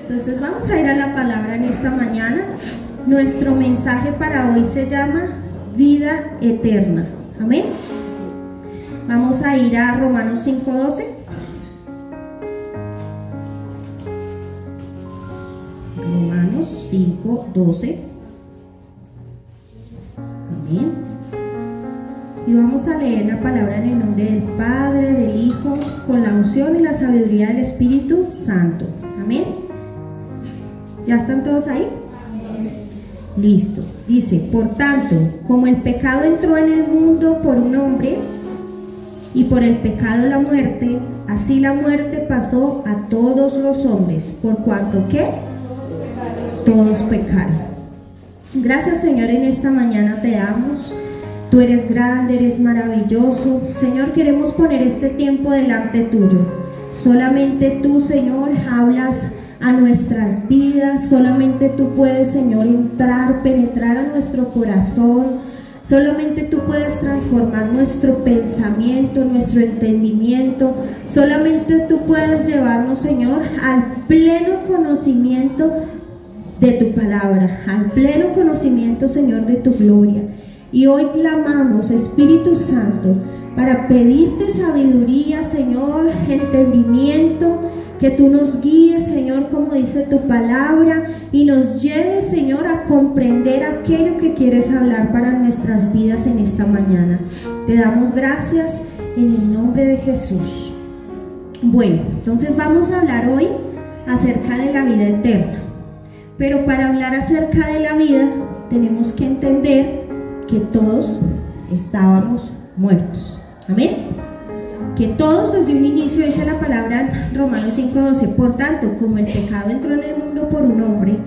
Entonces vamos a ir a la palabra en esta mañana. Nuestro mensaje para hoy se llama vida eterna. Amén. Vamos a ir a Romanos 5:12. Romanos 5:12. Amén. Y vamos a leer la palabra en el nombre del Padre, del Hijo, con la unción y la sabiduría del Espíritu Santo. Amén. ¿Ya están todos ahí? Listo. Dice, por tanto, como el pecado entró en el mundo por un hombre, y por el pecado la muerte, así la muerte pasó a todos los hombres, por cuanto que todos pecaron. Gracias, Señor, en esta mañana te damos. Tú eres grande, eres maravilloso. Señor, queremos poner este tiempo delante tuyo. Solamente tú, Señor, hablas a nuestras vidas. Solamente tú puedes, Señor, entrar, penetrar a nuestro corazón. Solamente tú puedes transformar nuestro pensamiento, nuestro entendimiento. Solamente tú puedes llevarnos, Señor, al pleno conocimiento de tu palabra, al pleno conocimiento, Señor, de tu gloria. Y hoy clamamos, Espíritu Santo, para pedirte sabiduría, Señor, entendimiento, que tú nos guíes, Señor, como dice tu palabra, y nos lleves, Señor, a comprender aquello que quieres hablar para nuestras vidas en esta mañana. Te damos gracias en el nombre de Jesús. Bueno, entonces vamos a hablar hoy acerca de la vida eterna. Pero para hablar acerca de la vida, tenemos que entender que todos estábamos muertos. Amén. Que todos desde un inicio, dice la palabra Romanos 5:12, por tanto, como el pecado entró en el mundo por un hombre,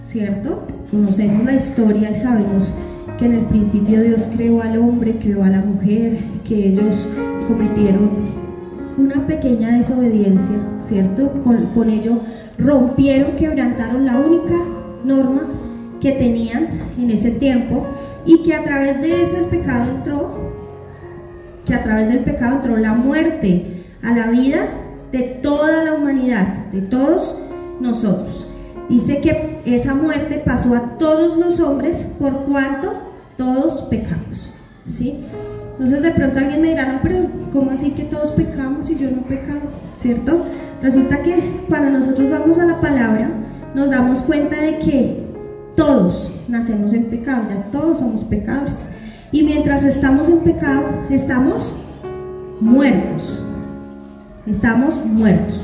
¿cierto? Conocemos la historia y sabemos que en el principio Dios creó al hombre, creó a la mujer, que ellos cometieron una pequeña desobediencia, ¿cierto? Con ello rompieron, quebrantaron la única norma que tenían en ese tiempo, y que a través de eso el pecado entró, que a través del pecado entró la muerte a la vida de toda la humanidad, de todos nosotros. Dice que esa muerte pasó a todos los hombres por cuanto todos pecamos, ¿sí? Entonces de pronto alguien me dirá, no, pero ¿cómo así que todos pecamos y yo no he pecado? ¿Cierto? Resulta que cuando nosotros vamos a la palabra nos damos cuenta de que todos nacemos en pecado, ya todos somos pecadores. Y mientras estamos en pecado, estamos muertos. Estamos muertos.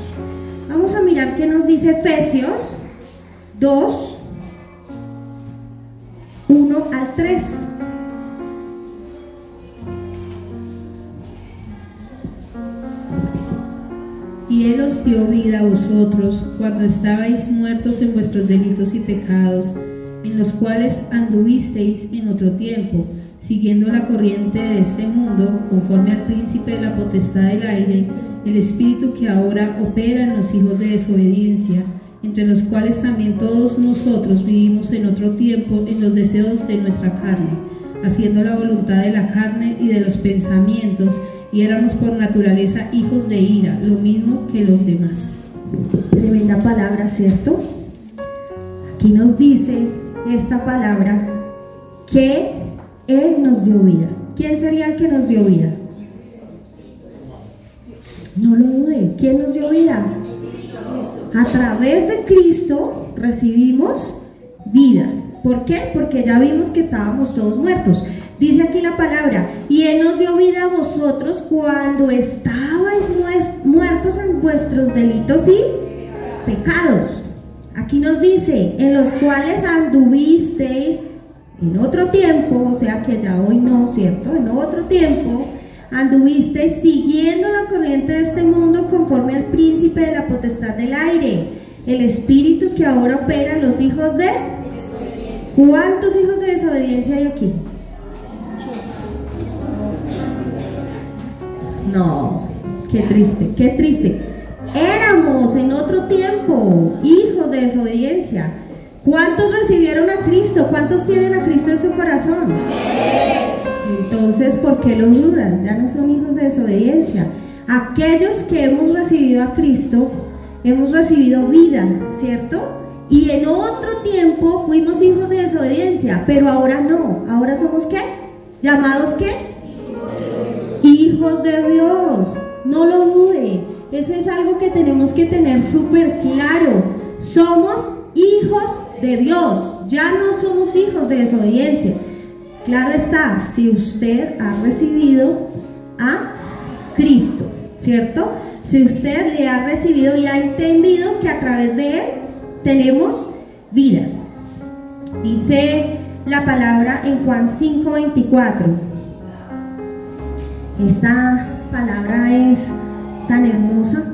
Vamos a mirar qué nos dice Efesios 2, 1 al 3. Y Él os dio vida a vosotros cuando estabais muertos en vuestros delitos y pecados, en los cuales anduvisteis en otro tiempo, siguiendo la corriente de este mundo, conforme al príncipe de la potestad del aire, el espíritu que ahora opera en los hijos de desobediencia, entre los cuales también todos nosotros vivimos en otro tiempo en los deseos de nuestra carne, haciendo la voluntad de la carne y de los pensamientos, y éramos por naturaleza hijos de ira, lo mismo que los demás. Tremenda palabra, ¿cierto? Aquí nos dice esta palabra que Él nos dio vida. ¿Quién sería el que nos dio vida? No lo dude. ¿Quién nos dio vida? A través de Cristo recibimos vida. ¿Por qué? Porque ya vimos que estábamos todos muertos. Dice aquí la palabra, y Él nos dio vida a vosotros cuando estabais muertos en vuestros delitos y pecados. Aquí nos dice, en los cuales anduvisteis en otro tiempo, o sea que ya hoy no, ¿cierto? En otro tiempo anduvisteis siguiendo la corriente de este mundo, conforme al príncipe de la potestad del aire, el espíritu que ahora opera en los hijos de... ¿Cuántos hijos de desobediencia hay aquí? No, qué triste, qué triste. Éramos en otro tiempo hijos de desobediencia. ¿Cuántos recibieron a Cristo? ¿Cuántos tienen a Cristo en su corazón? En Entonces, ¿por qué lo dudan? Ya no son hijos de desobediencia. Aquellos que hemos recibido a Cristo, hemos recibido vida, ¿cierto? Y en otro tiempo fuimos hijos de desobediencia, pero ahora no. ¿Ahora somos qué? ¿Llamados qué? Hijos de Dios. No lo duden. Eso es algo que tenemos que tener súper claro. Somos hijos de Dios. Ya no somos hijos de desobediencia. Claro está, si usted ha recibido a Cristo, ¿cierto? Si usted le ha recibido y ha entendido que a través de Él tenemos vida. Dice la palabra en Juan 5:24. Esta palabra es tan hermosa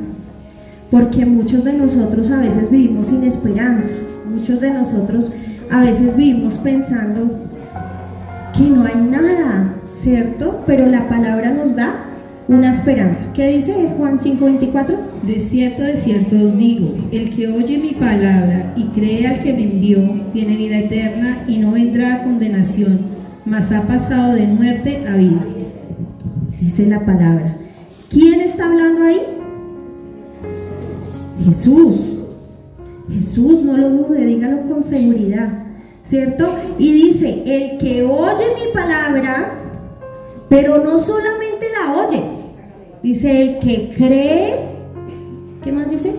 porque muchos de nosotros a veces vivimos sin esperanza. Muchos de nosotros a veces vivimos pensando que no hay nada, ¿cierto? Pero la palabra nos da una esperanza. ¿Qué dice Juan 5:24? De cierto os digo, el que oye mi palabra y cree al que me envió, tiene vida eterna y no vendrá a condenación, mas ha pasado de muerte a vida. Dice la palabra. ¿Quién está hablando ahí? Jesús. Jesús, no lo dude, dígalo con seguridad, ¿cierto? Y dice, el que oye mi palabra, pero no solamente la oye, dice el que cree, ¿qué más dice?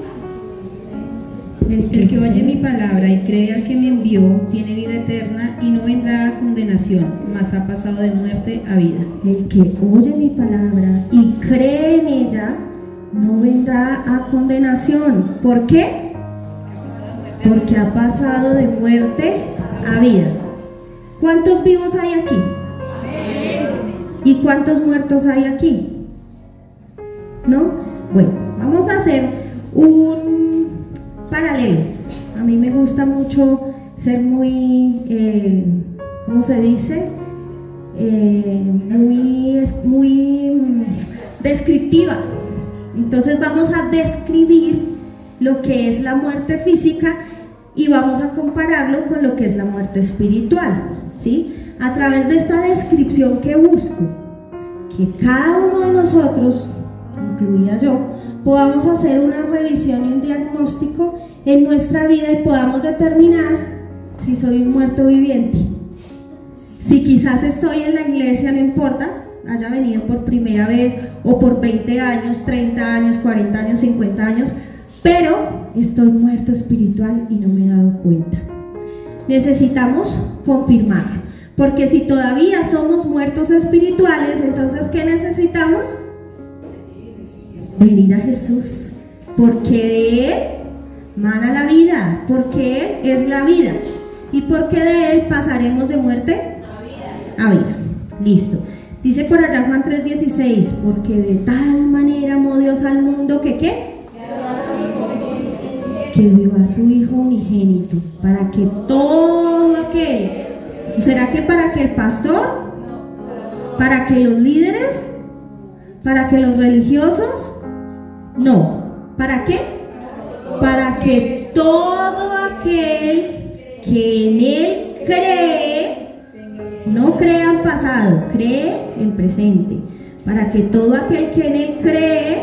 El que oye mi palabra y cree al que me envió, tiene vida eterna y no vendrá a condenación, mas ha pasado de muerte a vida. El que oye mi palabra y cree en ella, no vendrá a condenación. ¿Por qué? Porque ha pasado de muerte a vida. ¿Cuántos vivos hay aquí? ¿Y cuántos muertos hay aquí? ¿No? Bueno, vamos a hacer un paralelo. A mí me gusta mucho ser muy, ¿cómo se dice? Muy descriptiva. Entonces vamos a describir lo que es la muerte física y vamos a compararlo con lo que es la muerte espiritual, ¿sí? A través de esta descripción que busco, que cada uno de nosotros, incluida yo, podamos hacer una revisión y un diagnóstico en nuestra vida y podamos determinar si soy un muerto viviente. Si quizás estoy en la iglesia, no importa, haya venido por primera vez o por 20 años, 30 años, 40 años, 50 años, pero estoy muerto espiritual y no me he dado cuenta. Necesitamos confirmarlo, porque si todavía somos muertos espirituales, entonces ¿qué necesitamos? Venir a Jesús, porque de Él mana la vida, porque Él es la vida y porque de Él pasaremos de muerte a vida. Listo. Dice por allá Juan 3:16, porque de tal manera amó Dios al mundo que ¿qué? Que dio a su Hijo unigénito, para que todo aquel, ¿será que para que el pastor? ¿Para que los líderes? ¿Para que los religiosos? No. ¿Para qué? Para que todo aquel que en Él cree, no crea en pasado, cree en presente, para que todo aquel que en Él cree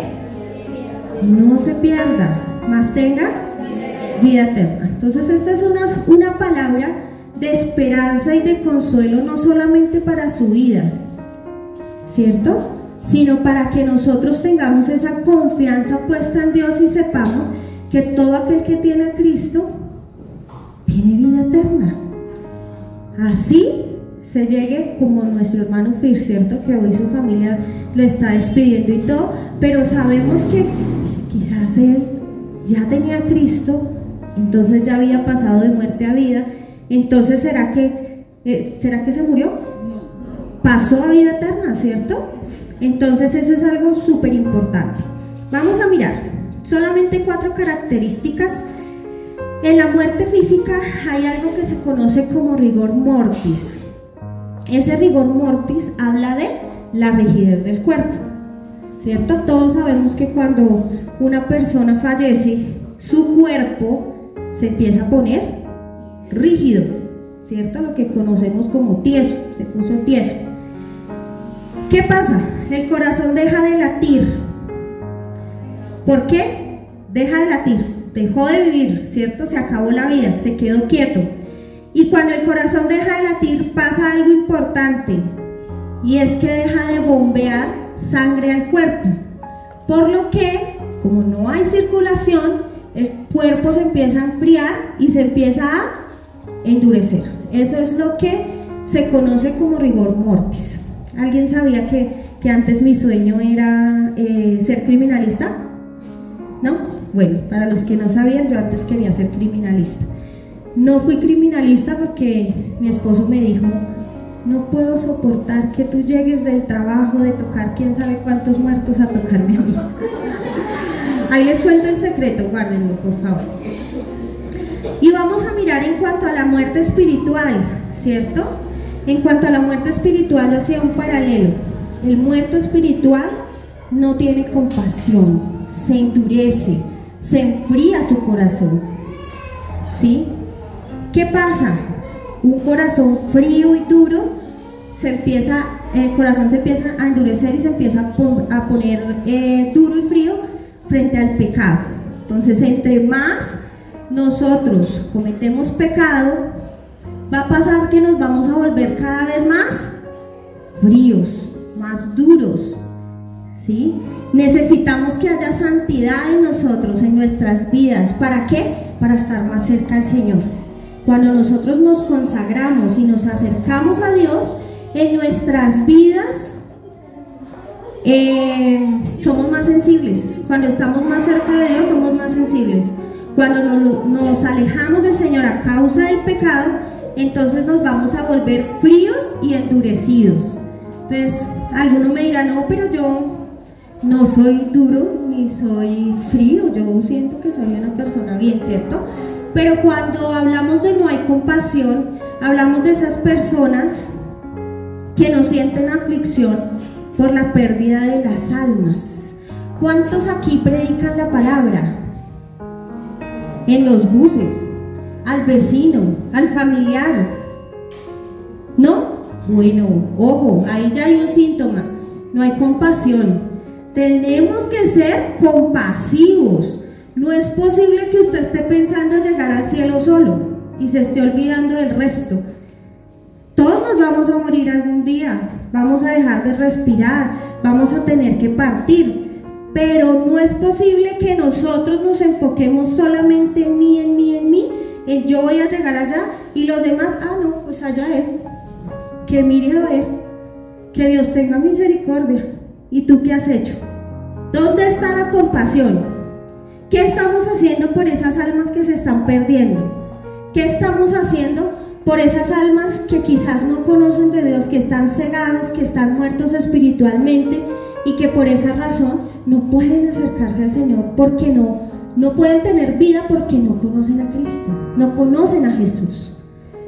no se pierda, mas tenga vida eterna. Entonces esta es una palabra de esperanza y de consuelo, no solamente para su vida, ¿cierto? Sino para que nosotros tengamos esa confianza puesta en Dios y sepamos que todo aquel que tiene a Cristo tiene vida eterna. Así se llegue como nuestro hermano Fir, ¿cierto? Que hoy su familia lo está despidiendo y todo, pero sabemos que quizás él ya tenía a Cristo, entonces ya había pasado de muerte a vida. Entonces ¿será que se murió? Pasó a vida eterna, ¿cierto? Entonces eso es algo súper importante. Vamos a mirar solamente 4 características. En la muerte física hay algo que se conoce como rigor mortis. Ese rigor mortis habla de la rigidez del cuerpo, ¿cierto? Todos sabemos que cuando una persona fallece, su cuerpo se empieza a poner rígido, ¿cierto? Lo que conocemos como tieso, se puso tieso. ¿Qué pasa? El corazón deja de latir. ¿Por qué? Deja de latir, dejó de vivir, ¿cierto? Se acabó la vida, se quedó quieto. Y cuando el corazón deja de latir, pasa algo importante, y es que deja de bombear sangre al cuerpo. Por lo que, como no hay circulación, el cuerpo se empieza a enfriar y se empieza a endurecer. Eso es lo que se conoce como rigor mortis. ¿Alguien sabía que antes mi sueño era ser criminalista? ¿No? Bueno, para los que no sabían, yo antes quería ser criminalista. No fui criminalista porque mi esposo me dijo: no puedo soportar que tú llegues del trabajo de tocar quién sabe cuántos muertos a tocarme a mí. Ahí les cuento el secreto, guárdenlo por favor. Y vamos a mirar en cuanto a la muerte espiritual, ¿cierto? En cuanto a la muerte espiritual, hacía un paralelo. El muerto espiritual no tiene compasión, se endurece, se enfría su corazón, ¿sí? ¿Qué pasa? Un corazón frío y duro, el corazón se empieza a endurecer y se empieza a poner duro y frío frente al pecado. Entonces, entre más nosotros cometemos pecado, va a pasar que nos vamos a volver cada vez más fríos, más duros, ¿sí? Necesitamos que haya santidad en nosotros, en nuestras vidas. ¿Para qué? Para estar más cerca al Señor. Cuando nosotros nos consagramos y nos acercamos a Dios, en nuestras vidas somos más sensibles. Cuando estamos más cerca de Dios, somos más sensibles. Cuando nos alejamos del Señor a causa del pecado, entonces nos vamos a volver fríos y endurecidos. Entonces, algunos me dirán: no, pero yo no soy duro ni soy frío, yo siento que soy una persona bien, ¿cierto? Pero cuando hablamos de no hay compasión, hablamos de esas personas que no sienten aflicción por la pérdida de las almas. ¿Cuántos aquí predican la palabra? En los buses, al vecino, al familiar, ¿no? Bueno, ojo, ahí ya hay un síntoma, no hay compasión. Tenemos que ser compasivos. No es posible que usted esté pensando llegar al cielo solo y se esté olvidando del resto. Todos nos vamos a morir algún día, vamos a dejar de respirar, vamos a tener que partir, pero no es posible que nosotros nos enfoquemos solamente en mí, en mí, en mí, en yo voy a llegar allá y los demás, no, pues allá él, que mire a ver, que Dios tenga misericordia. ¿Y tú qué has hecho? ¿Dónde está la compasión? ¿Qué estamos haciendo por esas almas que se están perdiendo? ¿Qué estamos haciendo por esas almas que quizás no conocen de Dios, que están cegados, que están muertos espiritualmente y que por esa razón no pueden acercarse al Señor porque no pueden tener vida porque no conocen a Cristo, no conocen a Jesús?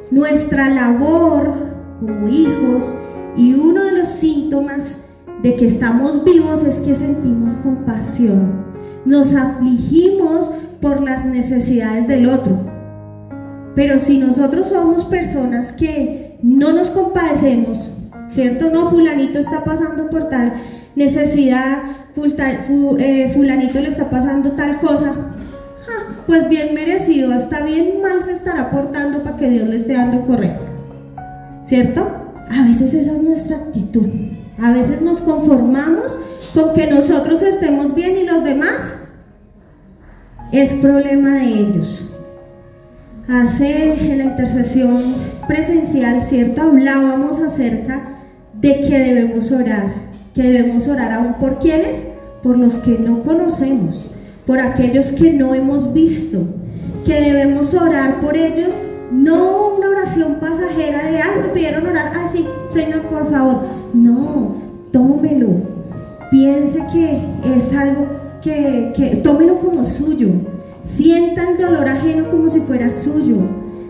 Nuestra labor como hijos, y uno de los síntomas de que estamos vivos, es que sentimos compasión, nos afligimos por las necesidades del otro. Pero si nosotros somos personas que no nos compadecemos, ¿cierto? No, fulanito está pasando por tal necesidad, fulanito le está pasando tal cosa, pues bien merecido, hasta bien mal se estará portando para que Dios le esté dando correcto, ¿cierto? A veces esa es nuestra actitud. A veces nos conformamos con que nosotros estemos bien y los demás es problema de ellos. En la intercesión presencial, ¿cierto? Hablábamos acerca de que debemos orar aún por ¿quiénes? Por los que no conocemos, por aquellos que no hemos visto, que debemos orar por ellos, no una oración pasajera de: me pidieron orar, sí, Señor, por favor. No, tómelo, piense que es algo que tómelo como suyo, sienta el dolor ajeno como si fuera suyo.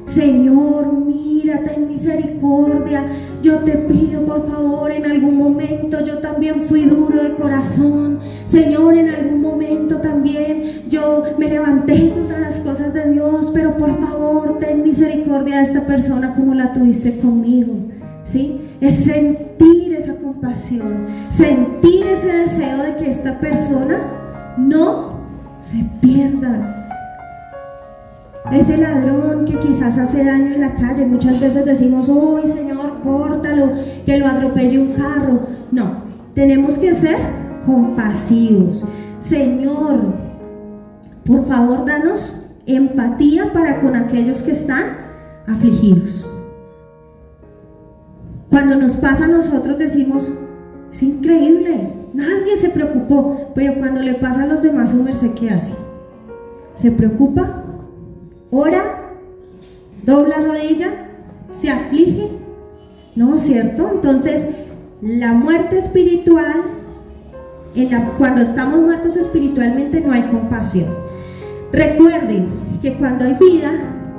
Señor, mira, ten misericordia, yo te pido por favor, en algún momento yo también fui duro de corazón, Señor, en algún momento también yo me levanté contra las cosas de Dios, pero por favor ten misericordia de esta persona como la tuviste conmigo, ¿sí? Es sentir esa compasión. compasión, sentir ese deseo de que esta persona no se pierda. Ese ladrón que quizás hace daño en la calle, muchas veces decimos, uy Señor, córtalo, que lo atropelle un carro. No, tenemos que ser compasivos. Señor, por favor, danos empatía para con aquellos que están afligidos. Cuando nos pasa a nosotros decimos, es increíble, nadie se preocupó, pero cuando le pasa a los demás, su merced, ¿qué hace? ¿Se preocupa? ¿Ora? ¿Dobla rodilla? ¿Se aflige? ¿No, cierto? Entonces, la muerte espiritual, cuando estamos muertos espiritualmente no hay compasión. Recuerden que cuando hay vida,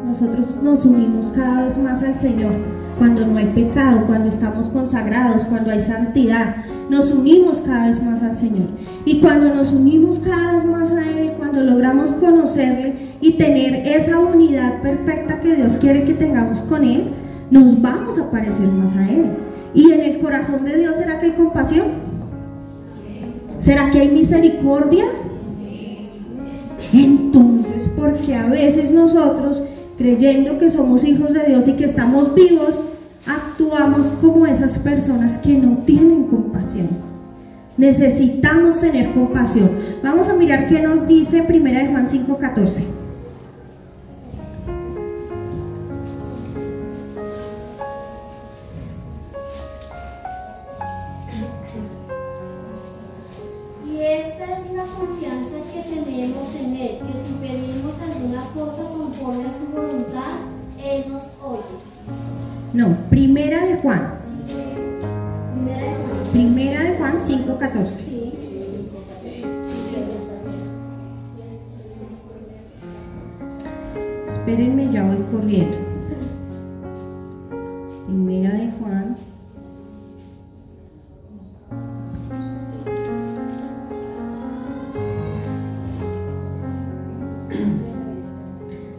nosotros nos unimos cada vez más al Señor. Cuando no hay pecado, cuando estamos consagrados, cuando hay santidad, nos unimos cada vez más al Señor. Y cuando nos unimos cada vez más a Él, cuando logramos conocerle y tener esa unidad perfecta que Dios quiere que tengamos con Él, nos vamos a parecer más a Él. Y en el corazón de Dios, ¿será que hay compasión? ¿Será que hay misericordia? Entonces, porque a veces nosotros, creyendo que somos hijos de Dios y que estamos vivos, actuamos como esas personas que no tienen compasión? Necesitamos tener compasión. Vamos a mirar qué nos dice 1 de Juan 5:14. Y esta es la confianza que tenemos en Él, que si pedimos alguna cosa conforme a su voluntad, Él nos oye. No, Primera de Juan. Primera de Juan. Primera de Juan 5:14. Sí. Espérenme, ya voy corriendo. Primera de Juan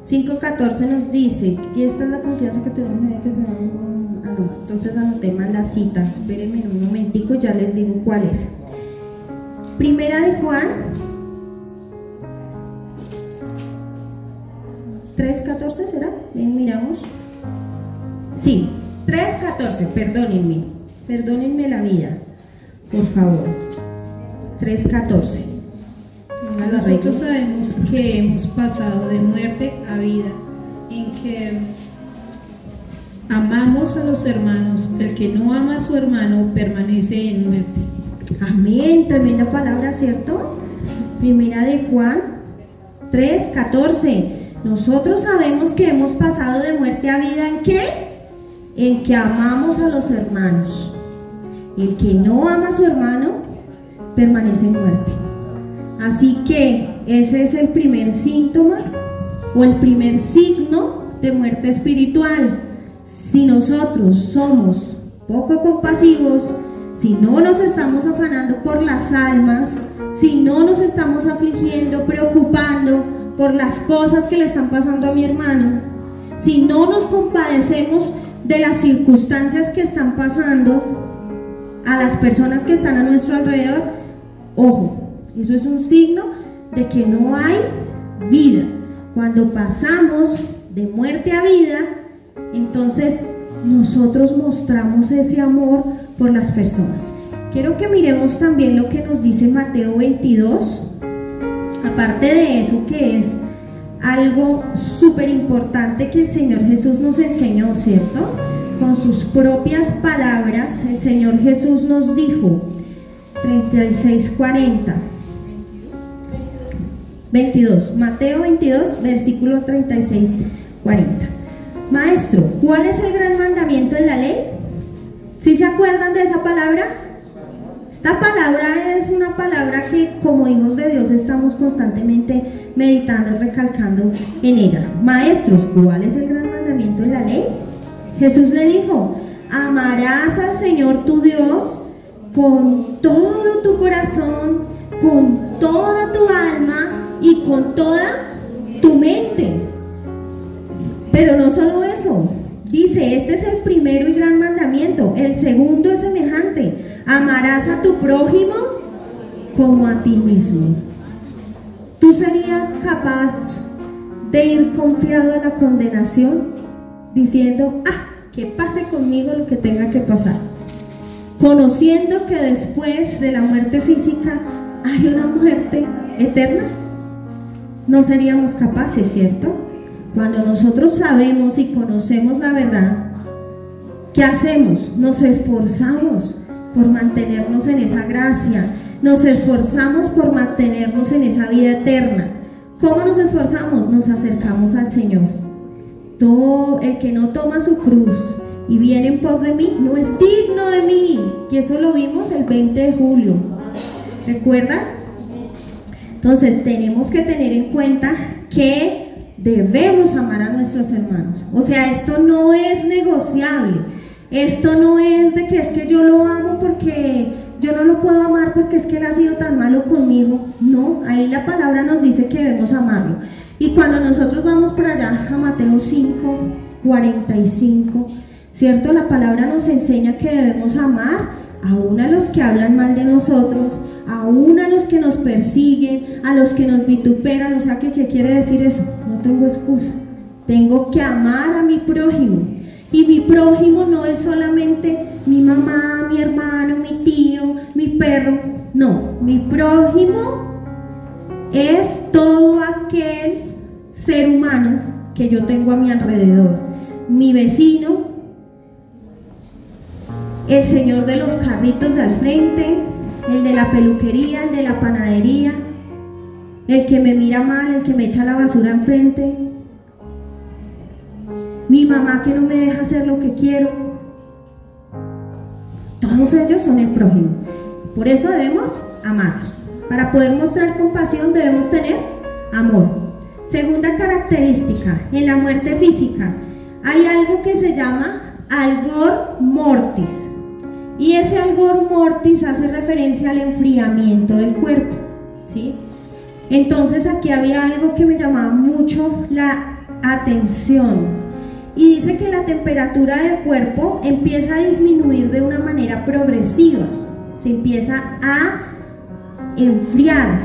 5:14 nos dice, y esta es la confianza que tenemos en Él. No, entonces anoté mal la cita. Espérenme un momentico, ya les digo cuál es. Primera de Juan 3:14, ¿será? Bien, miramos. Sí, 3:14, perdónenme la vida, por favor. 3:14. Nosotros sabemos que hemos pasado de muerte a vida, en que amamos a los hermanos. El que no ama a su hermano permanece en muerte. Amén, tremenda palabra, ¿cierto? Primera de Juan 3:14. Nosotros sabemos que hemos pasado de muerte a vida, ¿en qué? En que amamos a los hermanos. El que no ama a su hermano permanece en muerte. Así que ese es el primer síntoma o el primer signo de muerte espiritual. Si nosotros somos poco compasivos, si no nos estamos afanando por las almas, si no nos estamos afligiendo, preocupando por las cosas que le están pasando a mi hermano, si no nos compadecemos de las circunstancias que están pasando a las personas que están a nuestro alrededor, ojo, eso es un signo de que no hay vida. Cuando pasamos de muerte a vida, entonces nosotros mostramos ese amor por las personas. Quiero que miremos también lo que nos dice Mateo 22. Aparte de eso, que es algo súper importante que el Señor Jesús nos enseñó, ¿cierto? Con sus propias palabras, el Señor Jesús nos dijo, 36:40. 22, Mateo 22, versículo 36:40. Maestro, ¿cuál es el gran mandamiento en la ley? ¿Sí se acuerdan de esa palabra? Esta palabra es una palabra que como hijos de Dios estamos constantemente meditando y recalcando en ella. Maestros, ¿cuál es el gran mandamiento en la ley? Jesús le dijo, amarás al Señor tu Dios con todo tu corazón, con toda tu alma y con toda tu mente. Pero no solo eso, dice, este es el primero y gran mandamiento. El segundo es semejante, Amarás a tu prójimo como a ti mismo. ¿Tú serías capaz de ir confiado a la condenación diciendo, que pase conmigo lo que tenga que pasar, conociendo que después de la muerte física hay una muerte eterna? No seríamos capaces, ¿cierto? Cuando nosotros sabemos y conocemos la verdad, ¿qué hacemos? Nos esforzamos por mantenernos en esa gracia, nos esforzamos por mantenernos en esa vida eterna. ¿Cómo nos esforzamos? Nos acercamos al Señor. Todo el que no toma su cruz y viene en pos de mí, no es digno de mí. Y eso lo vimos el 20 de julio. ¿Recuerdan? Entonces tenemos que tener en cuenta que debemos amar a nuestros hermanos. O sea, esto no es negociable. Esto no es de que es que yo lo amo porque yo no lo puedo amar porque es que él ha sido tan malo conmigo. No, ahí la palabra nos dice que debemos amarlo. Y cuando nosotros vamos por allá a Mateo 5, 45, ¿cierto? La palabra nos enseña que debemos amar aún a los que hablan mal de nosotros, aún a los que nos persiguen, a los que nos vituperan. O sea, ¿qué quiere decir eso? No tengo excusa. Tengo que amar a mi prójimo. Y mi prójimo no es solamente mi mamá, mi hermano, mi tío, mi perro. No, mi prójimo es todo aquel ser humano que yo tengo a mi alrededor. Mi vecino, el señor de los carritos de al frente, el de la peluquería, el de la panadería, el que me mira mal, el que me echa la basura enfrente, mi mamá que no me deja hacer lo que quiero. Todos ellos son el prójimo. Por eso debemos amarlos. Para poder mostrar compasión debemos tener amor. Segunda característica, en la muerte física hay algo que se llama algor mortis. Y ese algor mortis hace referencia al enfriamiento del cuerpo, ¿sí? Entonces aquí había algo que me llamaba mucho la atención. Y dice que la temperatura del cuerpo empieza a disminuir de una manera progresiva. Se empieza a enfriar.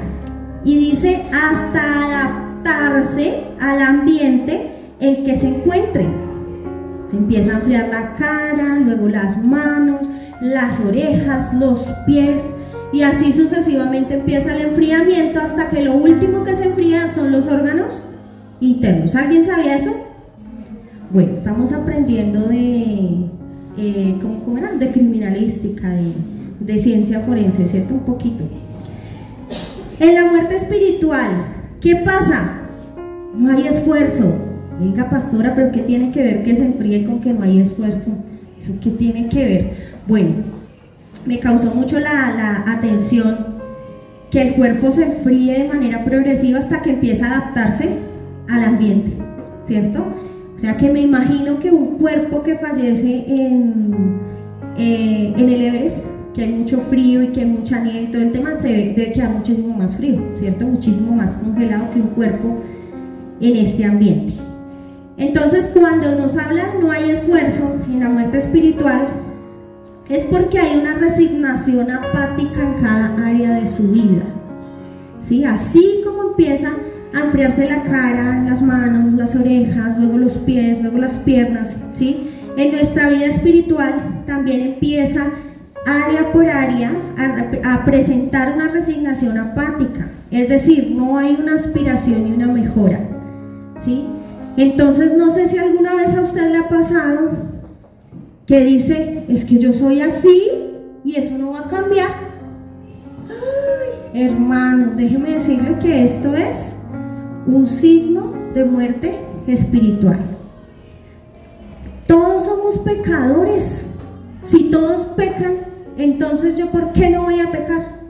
Y dice hasta adaptarse al ambiente en que se encuentre. Se empieza a enfriar la cara, luego las manos, las orejas, los pies, y así sucesivamente empieza el enfriamiento hasta que lo último que se enfría son los órganos internos. ¿Alguien sabía eso? Bueno, estamos aprendiendo de, ¿cómo era? De criminalística, de ciencia forense, ¿cierto? Un poquito. En la muerte espiritual, ¿qué pasa? No hay esfuerzo. Venga, pastora, pero ¿qué tiene que ver que se enfríe con que no hay esfuerzo? ¿Eso qué tiene que ver? Bueno, me causó mucho la atención que el cuerpo se enfríe de manera progresiva hasta que empieza a adaptarse al ambiente, ¿cierto? O sea que me imagino que un cuerpo que fallece en el Everest, que hay mucho frío y que hay mucha nieve y todo el tema, se debe quedar muchísimo más frío, ¿cierto? Muchísimo más congelado que un cuerpo en este ambiente. Entonces, cuando nos habla no hay esfuerzo en la muerte espiritual, es porque hay una resignación apática en cada área de su vida, ¿sí? Así como empieza a enfriarse la cara, las manos, las orejas, luego los pies, luego las piernas, ¿sí? En nuestra vida espiritual también empieza área por área a presentar una resignación apática, es decir, no hay una aspiración ni una mejora, ¿sí? Entonces no sé si alguna vez a usted le ha pasado que dice, es que yo soy así y eso no va a cambiar. Ay, hermanos, déjeme decirle que esto es un signo de muerte espiritual. Todos somos pecadores. Si todos pecan, entonces yo ¿por qué no voy a pecar?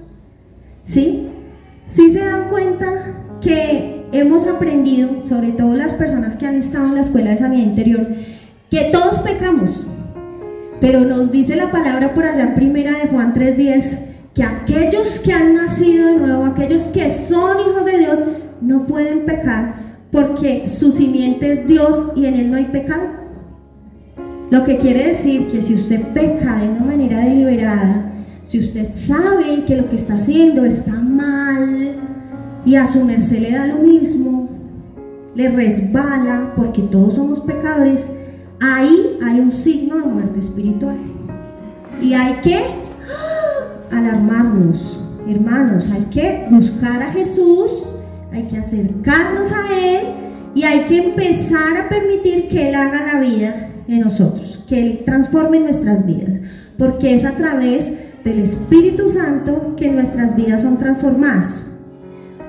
¿Sí? ¿Sí se dan cuenta que hemos aprendido, sobre todo las personas que han estado en la escuela de sanidad interior, que todos pecamos? Pero nos dice la palabra por allá en primera de Juan 3:10 que aquellos que han nacido de nuevo, aquellos que son hijos de Dios, no pueden pecar porque su simiente es Dios y en él no hay pecado. Lo que quiere decir que si usted peca de una manera deliberada, Si usted sabe que lo que está haciendo está mal y a su merced le da lo mismo, le resbala, porque todos somos pecadores, ahí hay un signo de muerte espiritual. Y hay que alarmarnos, hermanos, hay que buscar a Jesús, hay que acercarnos a Él y hay que empezar a permitir que Él haga la vida en nosotros, que Él transforme nuestras vidas, porque es a través del Espíritu Santo que nuestras vidas son transformadas.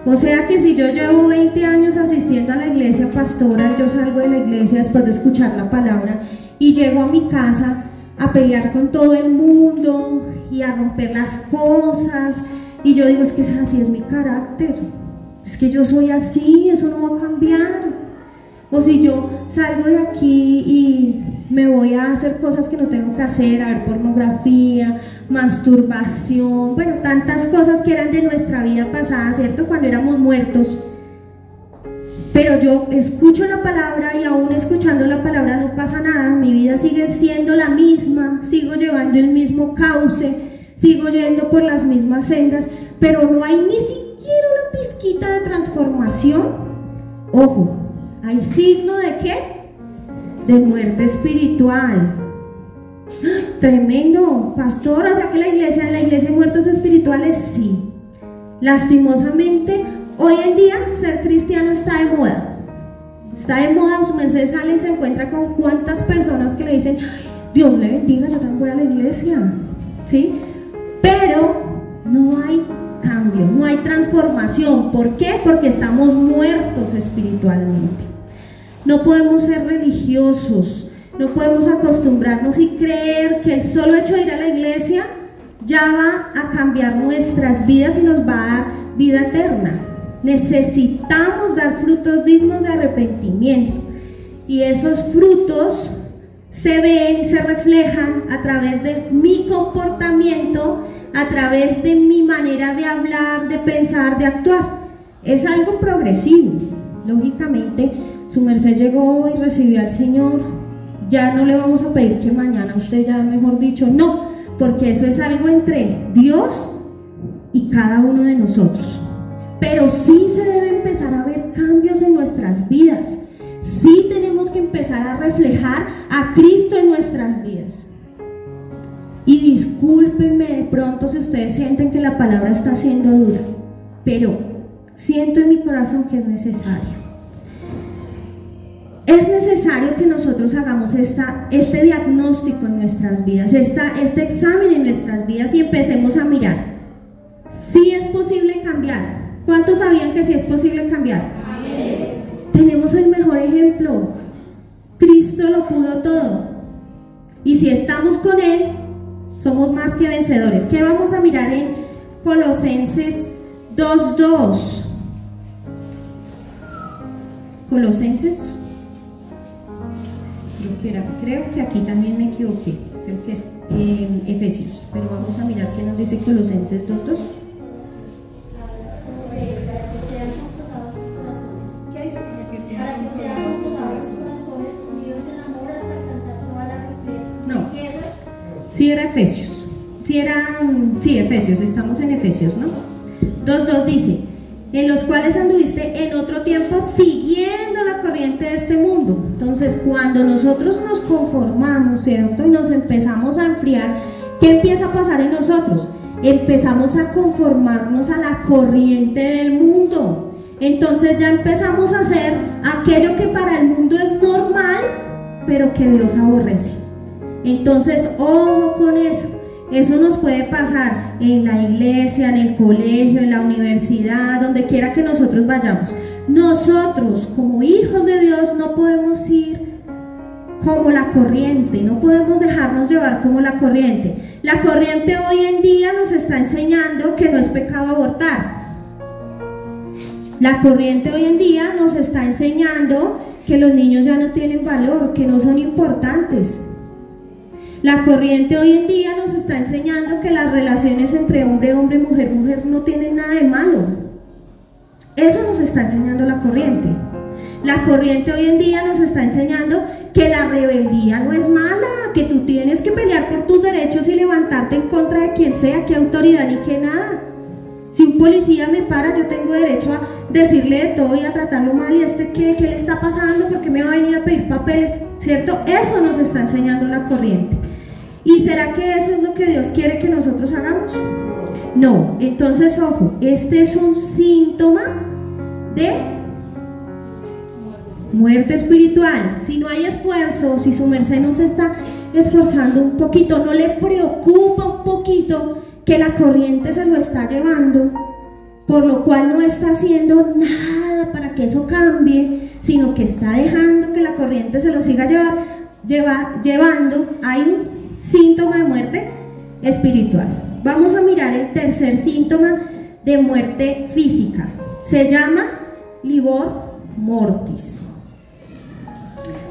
O sea que si yo llevo 20 años asistiendo a la iglesia pastora, yo salgo de la iglesia después de escuchar la palabra y llego a mi casa a pelear con todo el mundo y a romper las cosas, y yo digo, es que así es mi carácter, es que yo soy así, eso no va a cambiar. O si yo salgo de aquí y me voy a hacer cosas que no tengo que hacer, a ver pornografía, masturbación, bueno, tantas cosas que eran de nuestra vida pasada, ¿cierto? Cuando éramos muertos. Pero yo escucho la palabra y aún escuchando la palabra no pasa nada, mi vida sigue siendo la misma, sigo llevando el mismo cauce, sigo yendo por las mismas sendas, pero no hay ni siquiera una pizquita de transformación. Ojo, ¿hay signo de qué? De muerte espiritual. Tremendo, pastor, o sea que en la iglesia hay muertos espirituales, sí. Lastimosamente, hoy en día ser cristiano está de moda. Está de moda, su merced sale y se encuentra con cuántas personas que le dicen, Dios le bendiga, yo también voy a la iglesia, ¿sí? Pero no hay cambio, no hay transformación. ¿Por qué? Porque estamos muertos espiritualmente. No podemos ser religiosos, no podemos acostumbrarnos y creer que el solo hecho de ir a la iglesia ya va a cambiar nuestras vidas y nos va a dar vida eterna. Necesitamos dar frutos dignos de arrepentimiento, y esos frutos se ven y se reflejan a través de mi comportamiento, a través de mi manera de hablar, de pensar, de actuar. Es algo progresivo. Lógicamente, su merced llegó y recibió al Señor, ya no le vamos a pedir que mañana usted ya, mejor dicho, no, porque eso es algo entre Dios y cada uno de nosotros. Pero sí se debe empezar a ver cambios en nuestras vidas, sí tenemos que empezar a reflejar a Cristo en nuestras vidas. Y discúlpenme de pronto si ustedes sienten que la palabra está siendo dura, pero siento en mi corazón que es necesario. Es necesario que nosotros hagamos este diagnóstico en nuestras vidas, este examen en nuestras vidas, y empecemos a mirar si es posible cambiar. ¿Cuántos sabían que sí es posible cambiar? Amén. Tenemos el mejor ejemplo. Cristo lo pudo todo. Y si estamos con Él, somos más que vencedores. ¿Qué vamos a mirar en Colosenses 2:2? Colosenses, creo que aquí también me equivoqué, creo que es Efesios, pero vamos a mirar qué nos dice Colosenses 2:2. Sí era Efesios, sí, Efesios, estamos en Efesios, ¿no? 2:2 dice, en los cuales anduviste en otro tiempo siguiendo la corriente de este mundo. Entonces, cuando nosotros nos conformamos, ¿cierto? Y nos empezamos a enfriar, ¿qué empieza a pasar en nosotros? Empezamos a conformarnos a la corriente del mundo. Entonces ya empezamos a hacer aquello que para el mundo es normal, pero que Dios aborrece. Entonces, ojo con eso. Eso nos puede pasar en la iglesia, en el colegio, en la universidad, donde quiera que nosotros vayamos. Nosotros, como hijos de Dios, no podemos ir como la corriente, no podemos dejarnos llevar como la corriente. La corriente hoy en día nos está enseñando que no es pecado abortar. La corriente hoy en día nos está enseñando que los niños ya no tienen valor, que no son importantes. La corriente hoy en día nos está enseñando que las relaciones entre hombre, hombre, mujer, mujer no tienen nada de malo. Eso nos está enseñando la corriente. La corriente hoy en día nos está enseñando que la rebeldía no es mala, que tú tienes que pelear por tus derechos y levantarte en contra de quien sea, qué autoridad ni qué nada. Si un policía me para, yo tengo derecho a decirle de todo y a tratarlo mal, y ¿qué le está pasando? ¿Por qué me va a venir a pedir papeles? ¿Cierto? Eso nos está enseñando la corriente. ¿Y será que eso es lo que Dios quiere que nosotros hagamos? No. Entonces, ojo, este es un síntoma de muerte espiritual. Si no hay esfuerzo, si su merced no se está esforzando un poquito, no le preocupa un poquito que la corriente se lo está llevando, por lo cual no está haciendo nada para que eso cambie, sino que está dejando que la corriente se lo siga llevando, hay un síntoma de muerte espiritual. Vamos a mirar el tercer síntoma de muerte física. Se llama livor mortis,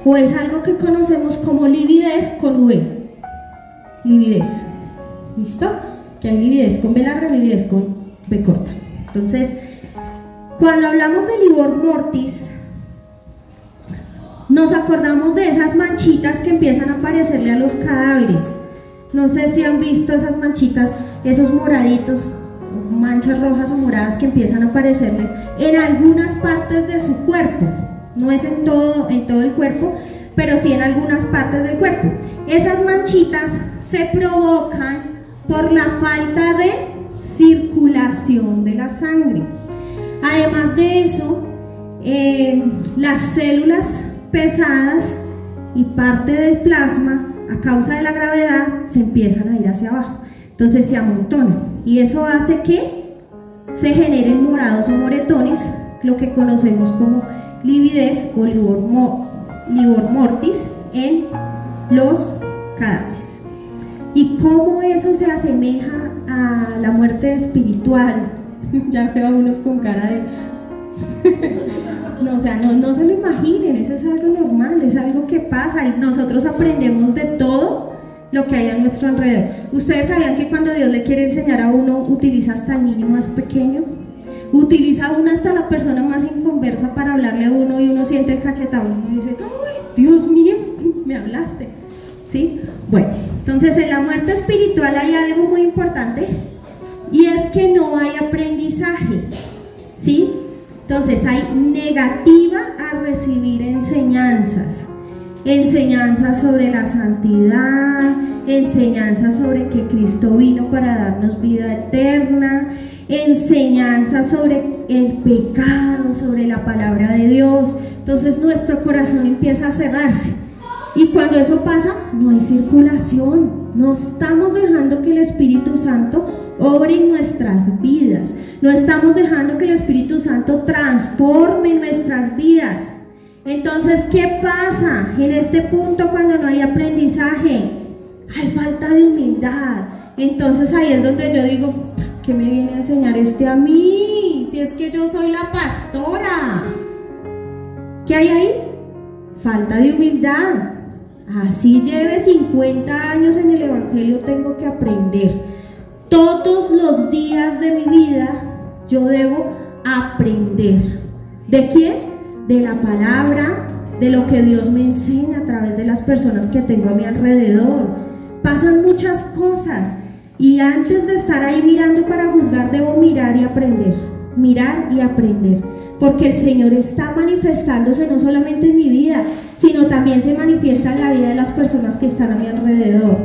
o es algo que conocemos como lividez con V. Lividez, ¿listo? Que hay lividez con B larga, lividez con B corta. Entonces, cuando hablamos de livor mortis, nos acordamos de esas manchitas que empiezan a aparecerle a los cadáveres. No sé si han visto esas manchitas, esos moraditos, manchas rojas o moradas que empiezan a aparecerle en algunas partes de su cuerpo. No es en todo el cuerpo, pero sí en algunas partes del cuerpo. Esas manchitas se provocan por la falta de circulación de la sangre. Además de eso, las células pesadas y parte del plasma, a causa de la gravedad, se empiezan a ir hacia abajo. Entonces se amontonan y eso hace que se generen morados o moretones, lo que conocemos como lividez o livor mortis en los cadáveres. ¿Y cómo eso se asemeja a la muerte espiritual? Ya veo a unos con cara de... No, o sea, no se lo imaginen, eso es algo normal, es algo que pasa y nosotros aprendemos de todo lo que hay a nuestro alrededor. ¿Ustedes sabían que cuando Dios le quiere enseñar a uno, utiliza hasta el niño más pequeño? Utiliza uno hasta la persona más inconversa para hablarle a uno y uno siente el cachetado y uno dice, ¡ay, Dios mío, me hablaste! ¿Sí? Bueno, entonces en la muerte espiritual hay algo muy importante y es que no hay aprendizaje, ¿sí? Entonces hay negativa a recibir enseñanzas sobre la santidad, enseñanzas sobre que Cristo vino para darnos vida eterna, enseñanzas sobre el pecado, sobre la palabra de Dios. Entonces nuestro corazón empieza a cerrarse. Y cuando eso pasa, no hay circulación, no estamos dejando que el Espíritu Santo obre en nuestras vidas, no estamos dejando que el Espíritu Santo transforme nuestras vidas. Entonces, ¿qué pasa en este punto cuando no hay aprendizaje? Hay falta de humildad. Entonces ahí es donde yo digo, ¿qué me viene a enseñar a mí? Si es que yo soy la pastora. ¿Qué hay ahí? Falta de humildad. Así lleve 50 años en el Evangelio, tengo que aprender. Todos los días de mi vida yo debo aprender. ¿De quién? De la palabra, de lo que Dios me enseña a través de las personas que tengo a mi alrededor. Pasan muchas cosas y antes de estar ahí mirando para juzgar, debo mirar y aprender. Mirar y aprender. Porque el Señor está manifestándose no solamente en mi vida, sino también se manifiesta en la vida de las personas que están a mi alrededor.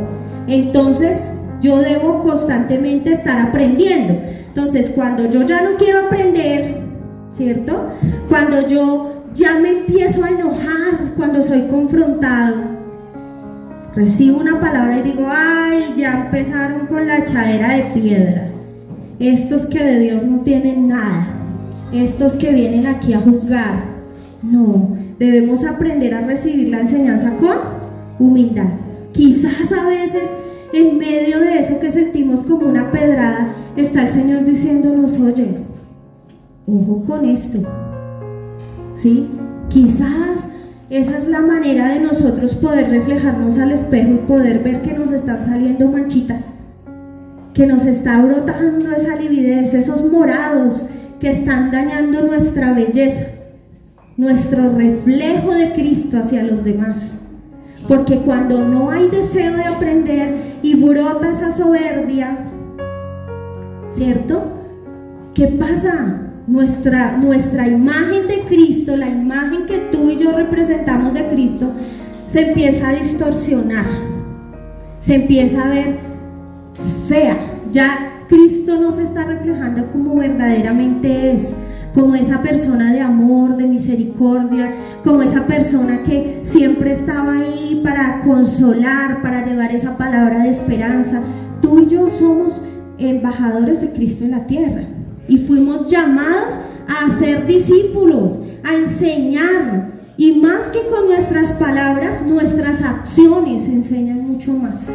Entonces, yo debo constantemente estar aprendiendo. Entonces, cuando yo ya no quiero aprender, ¿cierto? Cuando yo ya me empiezo a enojar, cuando soy confrontado, recibo una palabra y digo, ay, ya empezaron con la echadera de piedra. Estos que de Dios no tienen nada, estos que vienen aquí a juzgar. No, debemos aprender a recibir la enseñanza con humildad. Quizás a veces en medio de eso que sentimos como una pedrada, está el Señor diciéndonos, oye, ojo con esto, ¿sí? Quizás esa es la manera de nosotros poder reflejarnos al espejo y poder ver que nos están saliendo manchitas, que nos está brotando esa lividez, esos morados que están dañando nuestra belleza, nuestro reflejo de Cristo hacia los demás. Porque cuando no hay deseo de aprender y brota esa soberbia, ¿cierto? ¿Qué pasa? Nuestra imagen de Cristo, la imagen que tú y yo representamos de Cristo, se empieza a distorsionar, se empieza a ver fea. Ya Cristo no se está reflejando como verdaderamente es, como esa persona de amor, de misericordia, como esa persona que siempre estaba ahí para consolar, para llevar esa palabra de esperanza. Tú y yo somos embajadores de Cristo en la tierra y fuimos llamados a ser discípulos, a enseñar, y más que con nuestras palabras, nuestras acciones enseñan mucho más.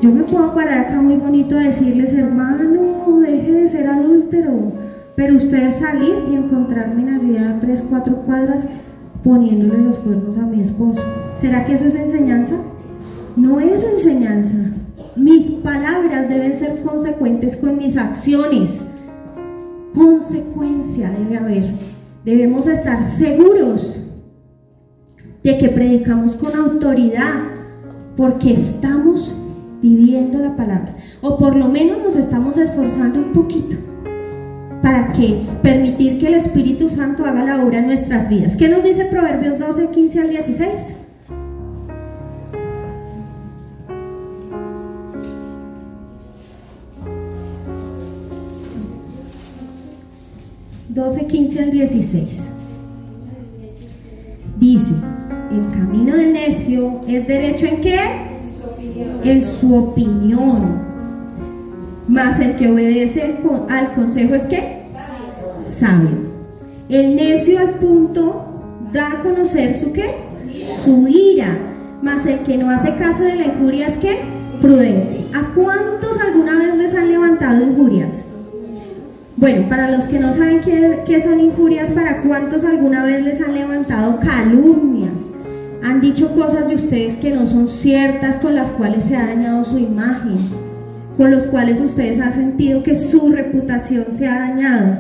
Yo me puedo parar acá muy bonito a decirles, hermano, deje de ser adúltero, pero ustedes salir y encontrarme allí a 3, 4 cuadras poniéndole los cuernos a mi esposo. ¿Será que eso es enseñanza? No es enseñanza. Mis palabras deben ser consecuentes con mis acciones. Consecuencia debe haber. Debemos estar seguros de que predicamos con autoridad, porque estamos viviendo la palabra, o por lo menos nos estamos esforzando un poquito para que permitir que el Espíritu Santo haga la obra en nuestras vidas. ¿Qué nos dice Proverbios 12, 15 al 16? (12, 15 al 16). Dice: el camino del necio es derecho ¿en qué? En su opinión, mas el que obedece al consejo es ¿qué? Sabio. El necio al punto da a conocer su ¿qué? Su ira, mas el que no hace caso de la injuria es ¿qué? Prudente. ¿A cuántos alguna vez les han levantado injurias? Bueno, para los que no saben qué son injurias, ¿para cuántos alguna vez les han levantado calumnias? Han dicho cosas de ustedes que no son ciertas, con las cuales se ha dañado su imagen, con los cuales ustedes han sentido que su reputación se ha dañado.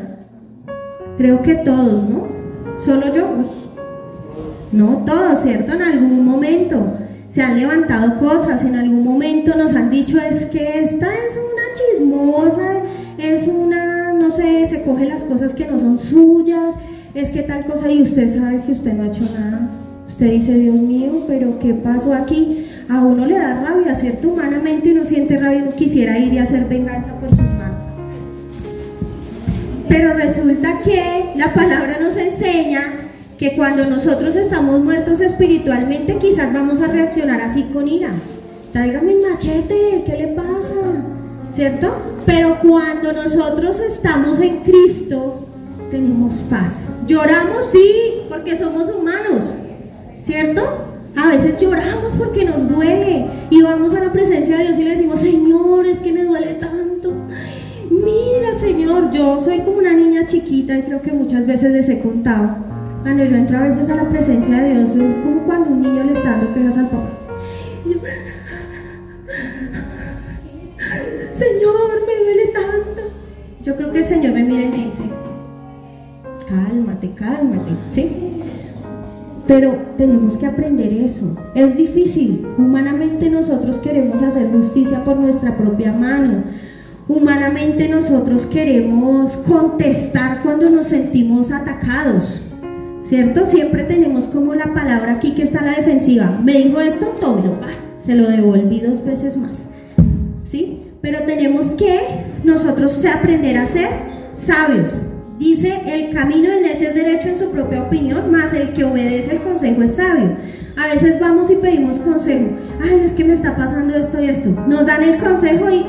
Creo que todos, ¿no? ¿Solo yo? No, todos, ¿cierto? En algún momento se han levantado cosas, en algún momento nos han dicho, es que esta es una chismosa, es una, no sé, se coge las cosas que no son suyas, es que tal cosa, y usted sabe que usted no ha hecho nada. Usted dice, Dios mío, pero ¿qué pasó aquí? A uno le da rabia, ¿cierto? Humanamente uno siente rabia y uno quisiera ir y hacer venganza por sus manos. Pero resulta que la palabra nos enseña que cuando nosotros estamos muertos espiritualmente, quizás vamos a reaccionar así con ira. Tráigame el machete, ¿qué le pasa? ¿Cierto? Pero cuando nosotros estamos en Cristo, tenemos paz. Lloramos, sí, porque somos humanos, ¿cierto? A veces lloramos porque nos duele y vamos a la presencia de Dios y le decimos, Señor, es que me duele tanto. Mira, Señor, yo soy como una niña chiquita y creo que muchas veces les he contado. Cuando yo entro a veces a la presencia de Dios, es como cuando un niño le está dando quejas al papá. Y yo, Señor, me duele tanto. Yo creo que el Señor me mira y me dice, cálmate, cálmate, ¿sí? Pero tenemos que aprender eso. Es difícil. Humanamente nosotros queremos hacer justicia por nuestra propia mano. Humanamente nosotros queremos contestar cuando nos sentimos atacados, ¿cierto? Siempre tenemos como la palabra aquí que está a la defensiva. Me dijo esto, tómelo, se lo devolví 2 veces más, ¿sí? Pero tenemos que nosotros aprender a ser sabios. Dice, el camino del necio es derecho en su propia opinión, mas el que obedece el consejo es sabio. A veces vamos y pedimos consejo. Ay, es que me está pasando esto y esto. Nos dan el consejo y,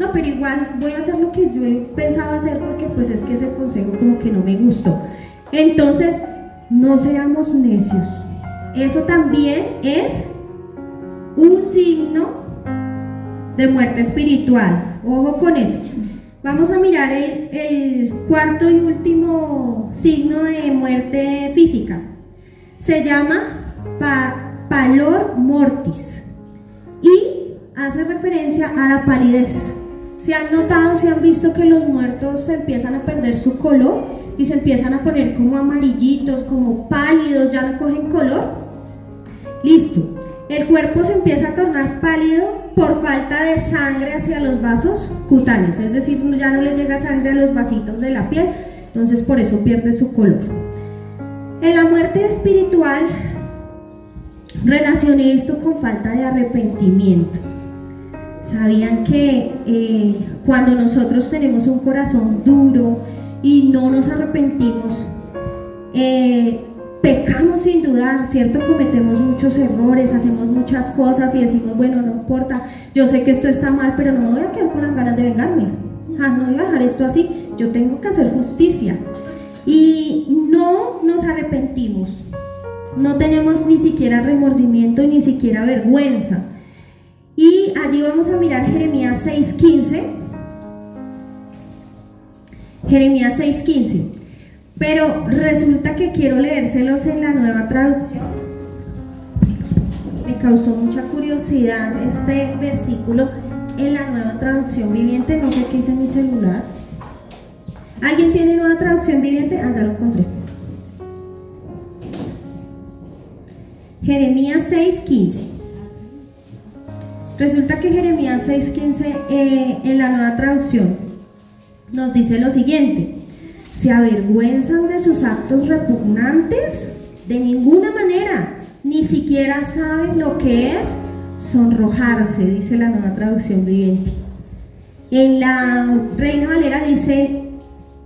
no, pero igual voy a hacer lo que yo pensaba hacer porque pues es que ese consejo como que no me gustó. Entonces, no seamos necios. Eso también es un signo de muerte espiritual. Ojo con eso. Vamos a mirar el cuarto y último signo de muerte física. Se llama pallor mortis y hace referencia a la palidez. ¿Se han notado, se han visto que los muertos se empiezan a perder su color y se empiezan a poner como amarillitos, como pálidos, ya no cogen color? Listo. El cuerpo se empieza a tornar pálido por falta de sangre hacia los vasos cutáneos, es decir, ya no le llega sangre a los vasitos de la piel, entonces por eso pierde su color. En la muerte espiritual relacioné esto con falta de arrepentimiento. ¿Sabían que cuando nosotros tenemos un corazón duro y no nos arrepentimos, pecamos sin dudar, ¿cierto? Cometemos muchos errores, hacemos muchas cosas y decimos, bueno, no importa, yo sé que esto está mal, pero no me voy a quedar con las ganas de vengarme. No voy a dejar esto así, yo tengo que hacer justicia. Y no nos arrepentimos, no tenemos ni siquiera remordimiento, ni siquiera vergüenza. Y allí vamos a mirar Jeremías 6:15. Jeremías 6:15. Pero resulta que quiero leérselos en la Nueva Traducción. Me causó mucha curiosidad este versículo en la Nueva Traducción Viviente. No sé qué hice en mi celular. ¿Alguien tiene Nueva Traducción Viviente? Ah, ya lo encontré. Jeremías 6:15. Resulta que Jeremías 6:15 en la Nueva Traducción nos dice lo siguiente: ¿se avergüenzan de sus actos repugnantes? De ninguna manera, ni siquiera saben lo que es sonrojarse, dice la Nueva Traducción Viviente. En la Reina Valera dice,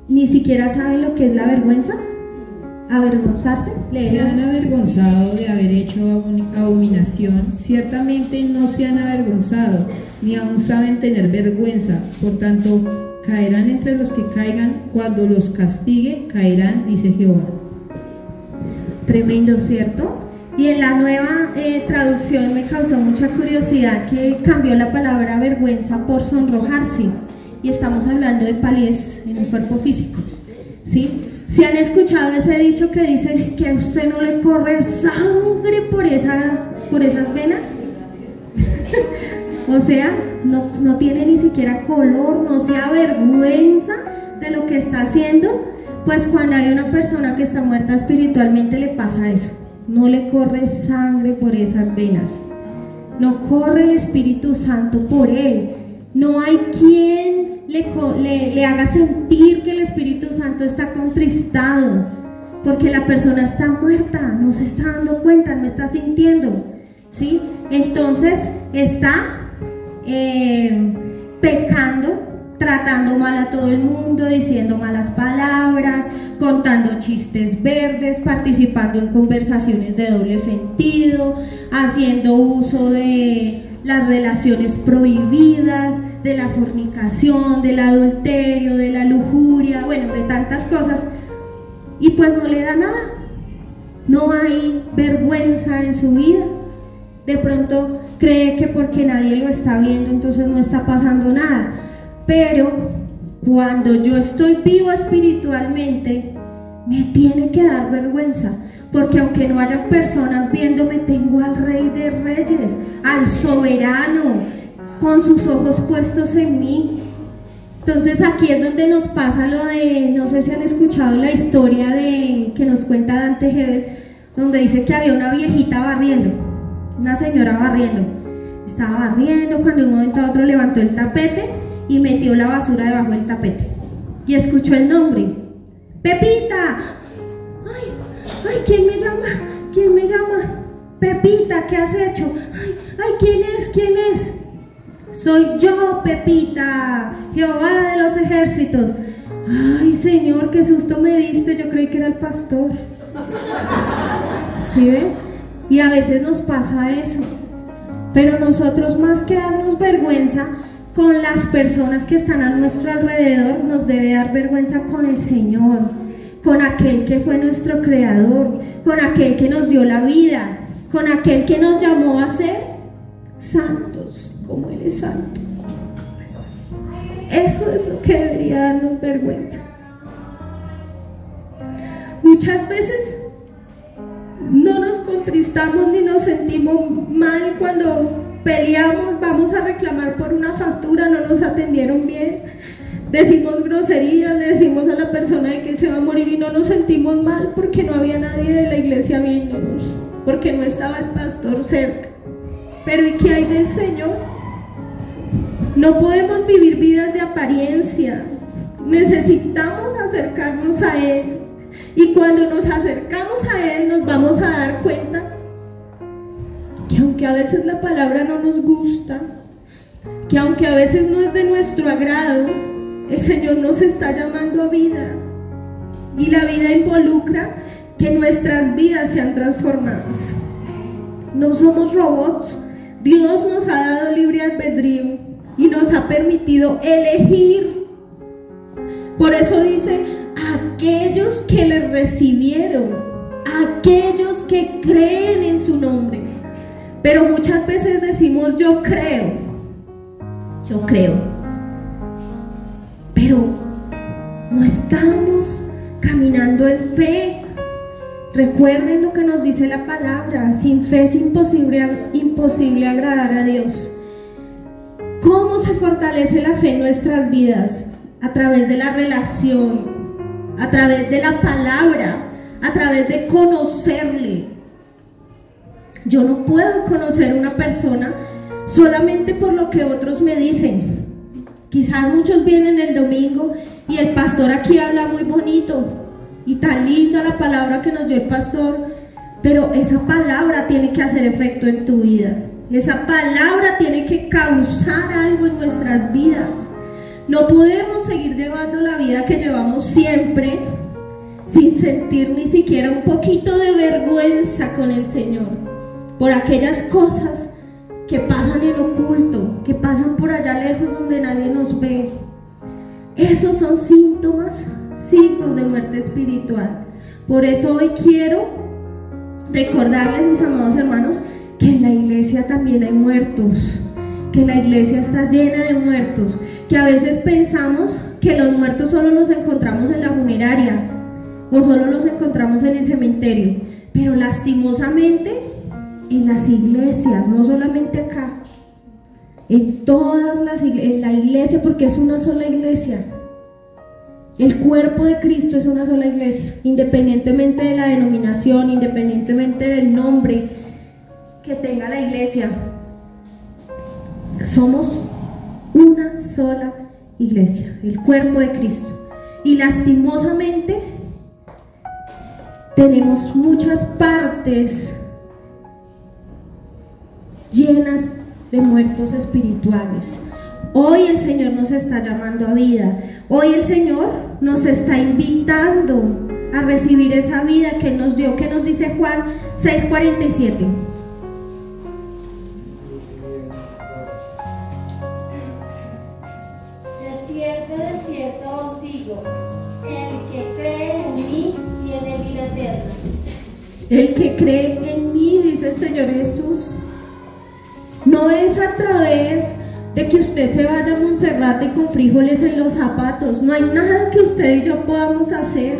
ni siquiera saben lo que es la vergüenza. ¿Avergonzarse? Se han avergonzado de haber hecho abominación, ciertamente no se han avergonzado, ni aún saben tener vergüenza, por tanto, caerán entre los que caigan, cuando los castigue, caerán, dice Jehová. Tremendo, ¿cierto? Y en la Nueva Traducción me causó mucha curiosidad que cambió la palabra vergüenza por sonrojarse, y estamos hablando de palidez en el cuerpo físico, ¿sí? ¿Si han escuchado ese dicho que dice que a usted no le corre sangre por esas venas? O sea, no tiene ni siquiera color, no se avergüenza de lo que está haciendo. Pues cuando hay una persona que está muerta espiritualmente le pasa eso, no le corre sangre por esas venas, no corre el Espíritu Santo por él, no hay quien le haga sentir que el Espíritu Santo está contristado, porque la persona está muerta, no se está dando cuenta, no está sintiendo, ¿sí? Entonces está pecando, tratando mal a todo el mundo, diciendo malas palabras, contando chistes verdes, participando en conversaciones de doble sentido, haciendo uso de las relaciones prohibidas, de la fornicación, del adulterio, de la lujuria, bueno, de tantas cosas, y pues no le da nada, no hay vergüenza en su vida. De pronto cree que porque nadie lo está viendo entonces no está pasando nada, pero cuando yo estoy vivo espiritualmente me tiene que dar vergüenza, porque aunque no haya personas viéndome, tengo al Rey de Reyes, al soberano, con sus ojos puestos en mí. Entonces aquí es donde nos pasa lo de, no sé si han escuchado la historia que nos cuenta Dante Gebel, donde dice que había una viejita barriendo, una señora barriendo, estaba barriendo cuando de un momento a otro levantó el tapete y metió la basura debajo del tapete y escuchó el nombre: Pepita. Ay, ¿quién me llama? ¿Quién me llama? Pepita, ¿qué has hecho? Ay, ¿quién es? ¿Quién es? Soy yo, Pepita, Jehová de los ejércitos. Ay, Señor, qué susto me diste, yo creí que era el pastor. ¿Sí ven? Y a veces nos pasa eso, pero nosotros, más que darnos vergüenza con las personas que están a nuestro alrededor, nos debe dar vergüenza con el Señor, con aquel que fue nuestro creador, con aquel que nos dio la vida, con aquel que nos llamó a ser santos como Él es santo. Eso es lo que debería darnos vergüenza. Muchas veces no nos contristamos ni nos sentimos mal cuando peleamos, vamos a reclamar por una factura, no nos atendieron bien, decimos groserías, le decimos a la persona de que se va a morir y no nos sentimos mal porque no había nadie de la iglesia viéndonos. porque no estaba el pastor cerca. Pero ¿y qué hay del Señor? No podemos vivir vidas de apariencia. Necesitamos acercarnos a Él. Y cuando nos acercamos a Él nos vamos a dar cuenta que aunque a veces la palabra no nos gusta, que aunque a veces no es de nuestro agrado, el Señor nos está llamando a vida. Y la vida involucra que nuestras vidas sean transformadas. No somos robots. Dios nos ha dado libre albedrío y nos ha permitido elegir. Por eso dice, aquellos que le recibieron, aquellos que creen en su nombre. Pero muchas veces decimos yo creo, pero no estamos caminando en fe. Recuerden lo que nos dice la palabra: sin fe es imposible agradar a Dios. ¿Cómo se fortalece la fe en nuestras vidas? A través de la relación, a través de la palabra, a través de conocerle. Yo no puedo conocer a una persona solamente por lo que otros me dicen. Quizás muchos vienen el domingo y el pastor aquí habla muy bonito y tan linda la palabra que nos dio el pastor, pero esa palabra tiene que hacer efecto en tu vida. Esa palabra tiene que causar algo en nuestras vidas. No podemos seguir llevando la vida que llevamos siempre sin sentir ni siquiera un poquito de vergüenza con el Señor por aquellas cosas que pasan en oculto, que pasan por allá lejos donde nadie nos ve. Esos son síntomas, signos de muerte espiritual. Por eso hoy quiero recordarles, mis amados hermanos, que en la iglesia también hay muertos, que la iglesia está llena de muertos, que a veces pensamos que los muertos solo los encontramos en la funeraria o solo los encontramos en el cementerio, pero lastimosamente en las iglesias, no solamente acá, en todas las iglesias, en la iglesia, porque es una sola iglesia. El cuerpo de Cristo es una sola iglesia, independientemente de la denominación, independientemente del nombre que tenga la iglesia. Somos una sola iglesia, el cuerpo de Cristo. Y lastimosamente tenemos muchas partes llenas de muertos espirituales. Hoy el Señor nos está llamando a vida. Hoy el Señor nos está invitando a recibir esa vida que Él nos dio. ¿Qué nos dice Juan 6:47? De cierto os digo, el que cree en mí tiene vida eterna. El que cree en mí, dice el Señor Jesús. No es a través de que usted se vaya a Monserrate con frijoles en los zapatos. No hay nada que usted y yo podamos hacer.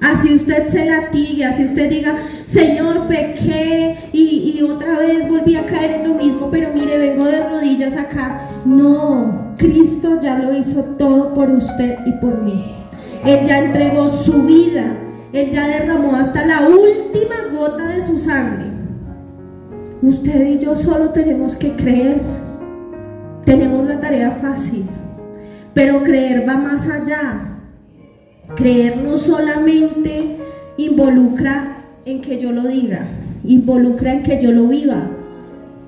Así usted se latigue, así usted diga, Señor, pequé y otra vez volví a caer en lo mismo, pero mire, vengo de rodillas acá. No, Cristo ya lo hizo todo por usted y por mí. Él ya entregó su vida, Él ya derramó hasta la última gota de su sangre. Usted y yo solo tenemos que creer. Tenemos la tarea fácil, pero creer va más allá. Creer no solamente involucra en que yo lo diga, involucra en que yo lo viva,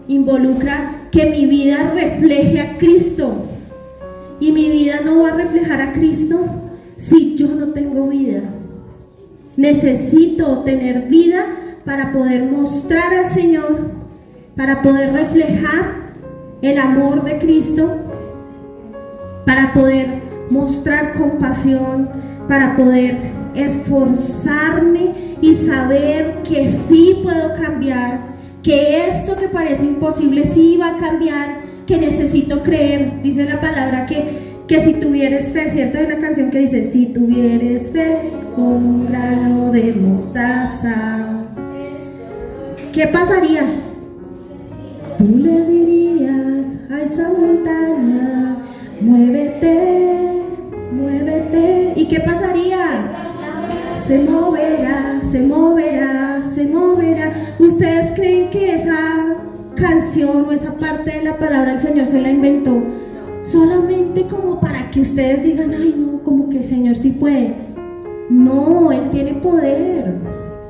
involucra que mi vida refleje a Cristo. Y mi vida no va a reflejar a Cristo si yo no tengo vida. Necesito tener vida para poder mostrar al Señor, para poder reflejar el amor de Cristo, para poder mostrar compasión, para poder esforzarme y saber que sí puedo cambiar, que esto que parece imposible sí va a cambiar, que necesito creer. Dice la palabra que si tuvieres fe, ¿cierto? Hay una canción que dice, si tuvieres fe como un grano de mostaza, ¿qué pasaría? Tú le dirías a esa montaña, muévete, muévete. ¿Y qué pasaría? Se moverá, se moverá, se moverá. oración o esa parte de la palabra el Señor se la inventó solamente como para que ustedes digan, ay no, como que el Señor sí puede. No, Él tiene poder,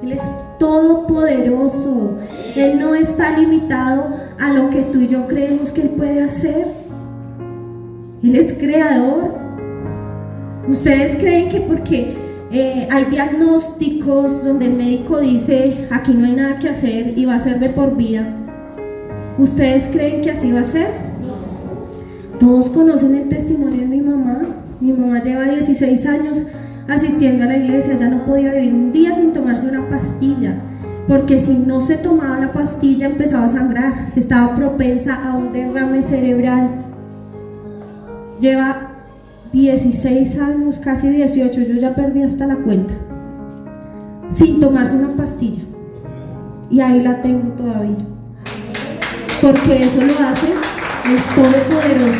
Él es todopoderoso, Él no está limitado a lo que tú y yo creemos que Él puede hacer. Él es creador. Ustedes creen que porque hay diagnósticos donde el médico dice aquí no hay nada que hacer y va a ser de por vida, ¿ustedes creen que así va a ser? Todos conocen el testimonio de mi mamá. Mi mamá lleva 16 años asistiendo a la iglesia. Ella no podía vivir un día sin tomarse una pastilla, porque si no se tomaba la pastilla empezaba a sangrar, estaba propensa a un derrame cerebral. Lleva 16 años, casi 18, yo ya perdí hasta la cuenta, sin tomarse una pastilla, y ahí la tengo todavía, porque eso lo hace el Todopoderoso.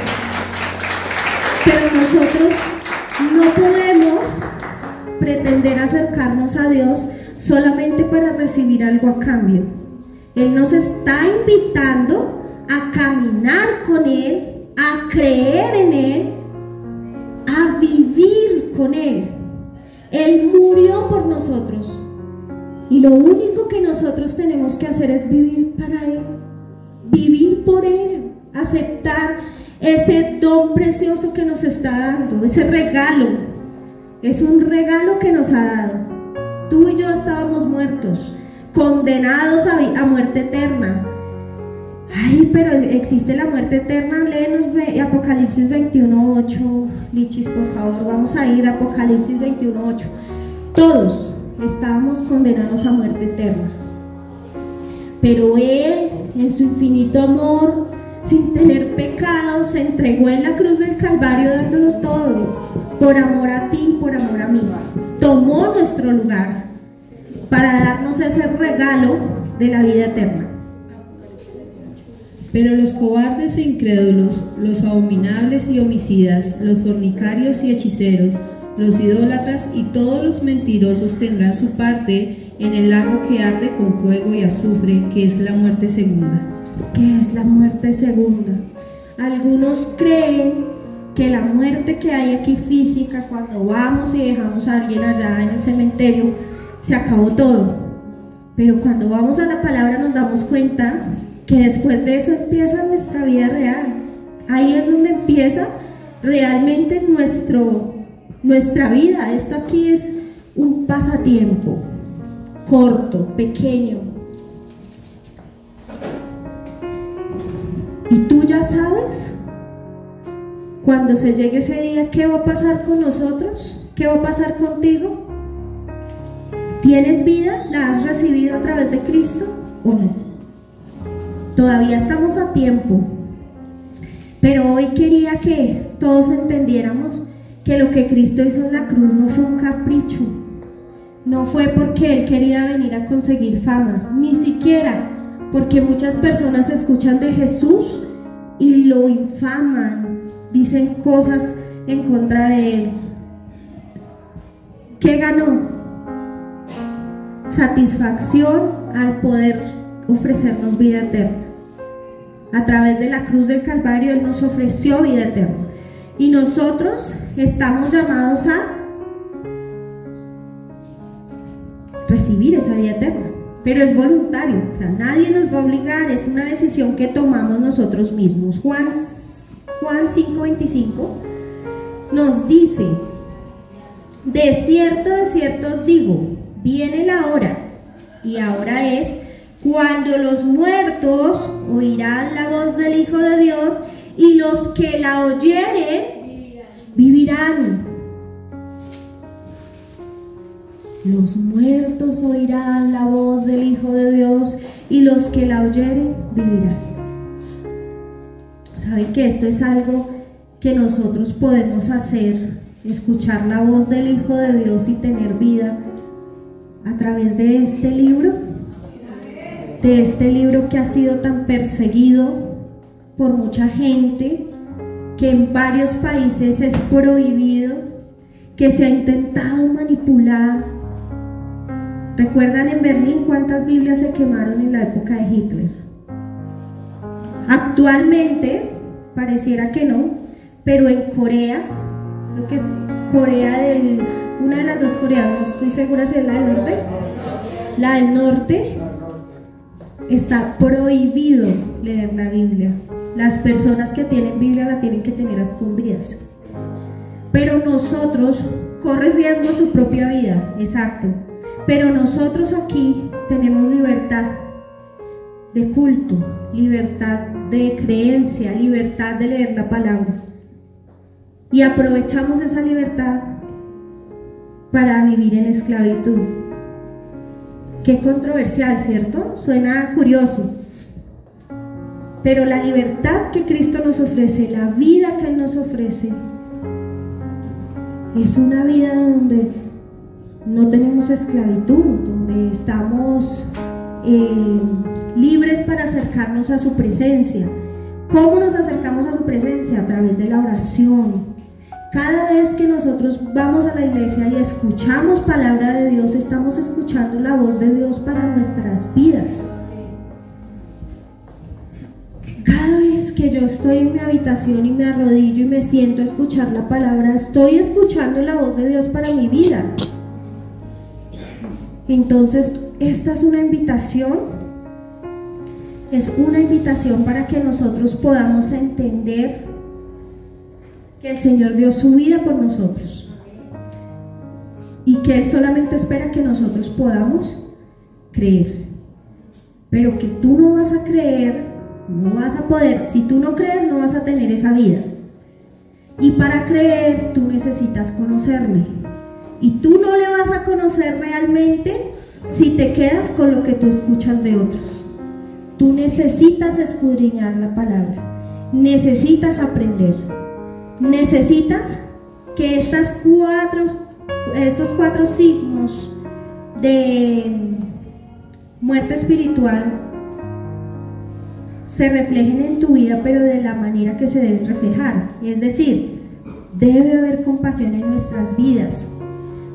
Pero nosotros no podemos pretender acercarnos a Dios solamente para recibir algo a cambio. Él nos está invitando a caminar con Él, a creer en Él, a vivir con Él. Él murió por nosotros y lo único que nosotros tenemos que hacer es vivir para Él, vivir por Él, aceptar ese don precioso que nos está dando, ese regalo. Es un regalo que nos ha dado. Tú y yo estábamos muertos, condenados a muerte eterna. Ay, pero existe la muerte eterna. Léenos Apocalipsis 21:8. Lichis, por favor, vamos a ir a Apocalipsis 21:8. Todos estábamos condenados a muerte eterna, pero Él, en su infinito amor, sin tener pecado, se entregó en la cruz del Calvario dándolo todo, por amor a ti, por amor a mí. Tomó nuestro lugar para darnos ese regalo de la vida eterna. Pero los cobardes e incrédulos, los abominables y homicidas, los fornicarios y hechiceros, los idólatras y todos los mentirosos tendrán su parte en el lago que arde con fuego y azufre, que es la muerte segunda. ¿Qué es la muerte segunda? Algunos creen que la muerte que hay aquí física, cuando vamos y dejamos a alguien allá en el cementerio, se acabó todo. Pero cuando vamos a la palabra nos damos cuenta que después de eso empieza nuestra vida real. Ahí es donde empieza realmente nuestra vida. Esto aquí es un pasatiempo corto, pequeño. ¿Y tú ya sabes cuando se llegue ese día qué va a pasar con nosotros? ¿Qué va a pasar contigo? ¿Tienes vida? ¿La has recibido a través de Cristo o no? Todavía estamos a tiempo, pero hoy quería que todos entendiéramos que lo que Cristo hizo en la cruz no fue un capricho, no fue porque Él quería venir a conseguir fama, ni siquiera porque muchas personas escuchan de Jesús y lo infaman, dicen cosas en contra de Él. ¿Qué ganó? Satisfacción al poder ofrecernos vida eterna. A través de la cruz del Calvario Él nos ofreció vida eterna, y nosotros estamos llamados a recibir esa vida eterna, pero es voluntario, o sea, nadie nos va a obligar, es una decisión que tomamos nosotros mismos. Juan 5:25 nos dice: de cierto os digo, viene la hora, y ahora es, cuando los muertos oirán la voz del Hijo de Dios, y los que la oyeren vivirán. Los muertos oirán la voz del Hijo de Dios, y los que la oyeren vivirán. ¿Saben que esto es algo que nosotros podemos hacer? Escuchar la voz del Hijo de Dios y tener vida a través de este libro. De este libro que ha sido tan perseguido por mucha gente, que en varios países es prohibido, que se ha intentado manipular. ¿Recuerdan en Berlín cuántas Biblias se quemaron en la época de Hitler? Actualmente, pareciera que no, pero en Corea, lo que es Corea una de las dos Coreas, no estoy segura si es la del norte. La del norte está prohibido leer la Biblia. Las personas que tienen Biblia la tienen que tener a escondidas. Pero nosotros, corre riesgo su propia vida, exacto. Pero nosotros aquí tenemos libertad de culto, libertad de creencia, libertad de leer la palabra. Y aprovechamos esa libertad para vivir en esclavitud. Qué controversial, ¿cierto? Suena curioso. Pero la libertad que Cristo nos ofrece, la vida que Él nos ofrece, es una vida donde no tenemos esclavitud, donde estamos libres para acercarnos a su presencia. ¿Cómo nos acercamos a su presencia? A través de la oración. Cada vez que nosotros vamos a la iglesia y escuchamos palabra de Dios, estamos escuchando la voz de Dios para nuestras vidas. Cada vez que yo estoy en mi habitación y me arrodillo y me siento a escuchar la palabra, estoy escuchando la voz de Dios para mi vida. Entonces, esta es una invitación para que nosotros podamos entender que el Señor dio su vida por nosotros y que Él solamente espera que nosotros podamos creer, pero que tú no vas a creer, no vas a poder, si tú no crees no vas a tener esa vida, y para creer tú necesitas conocerle, y tú no le vas a conocer realmente si te quedas con lo que tú escuchas de otros. Tú necesitas escudriñar la palabra, necesitas aprender. Necesitas que estos cuatro signos de muerte espiritual se reflejen en tu vida, pero de la manera que se deben reflejar. Es decir, debe haber compasión en nuestras vidas.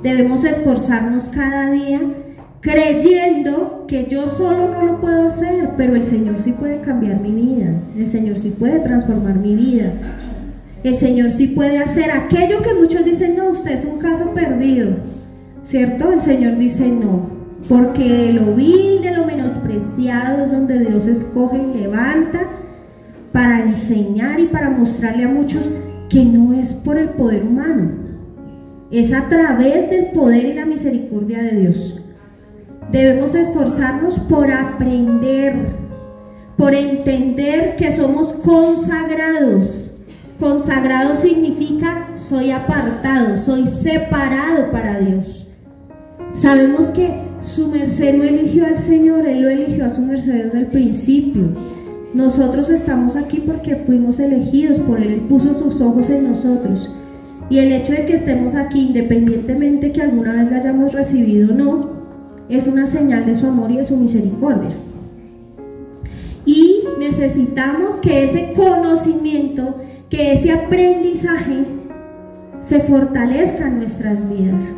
Debemos esforzarnos cada día creyendo que yo solo no lo puedo hacer, pero el Señor sí puede cambiar mi vida, el Señor sí puede transformar mi vida. El Señor sí puede hacer aquello que muchos dicen, no, usted es un caso perdido, ¿cierto? El Señor dice no, porque de lo vil, de lo menospreciado es donde Dios escoge y levanta para enseñar y para mostrarle a muchos que no es por el poder humano, es a través del poder y la misericordia de Dios. Debemos esforzarnos por aprender, por entender que somos consagrados. Consagrado significa soy apartado, soy separado para Dios. Sabemos que su merced no eligió al Señor, Él lo eligió a su merced desde el principio. Nosotros estamos aquí porque fuimos elegidos por Él, Él puso sus ojos en nosotros. Y el hecho de que estemos aquí, independientemente que alguna vez la hayamos recibido o no, es una señal de su amor y de su misericordia. Y necesitamos que ese conocimiento, que ese aprendizaje se fortalezca en nuestras vidas.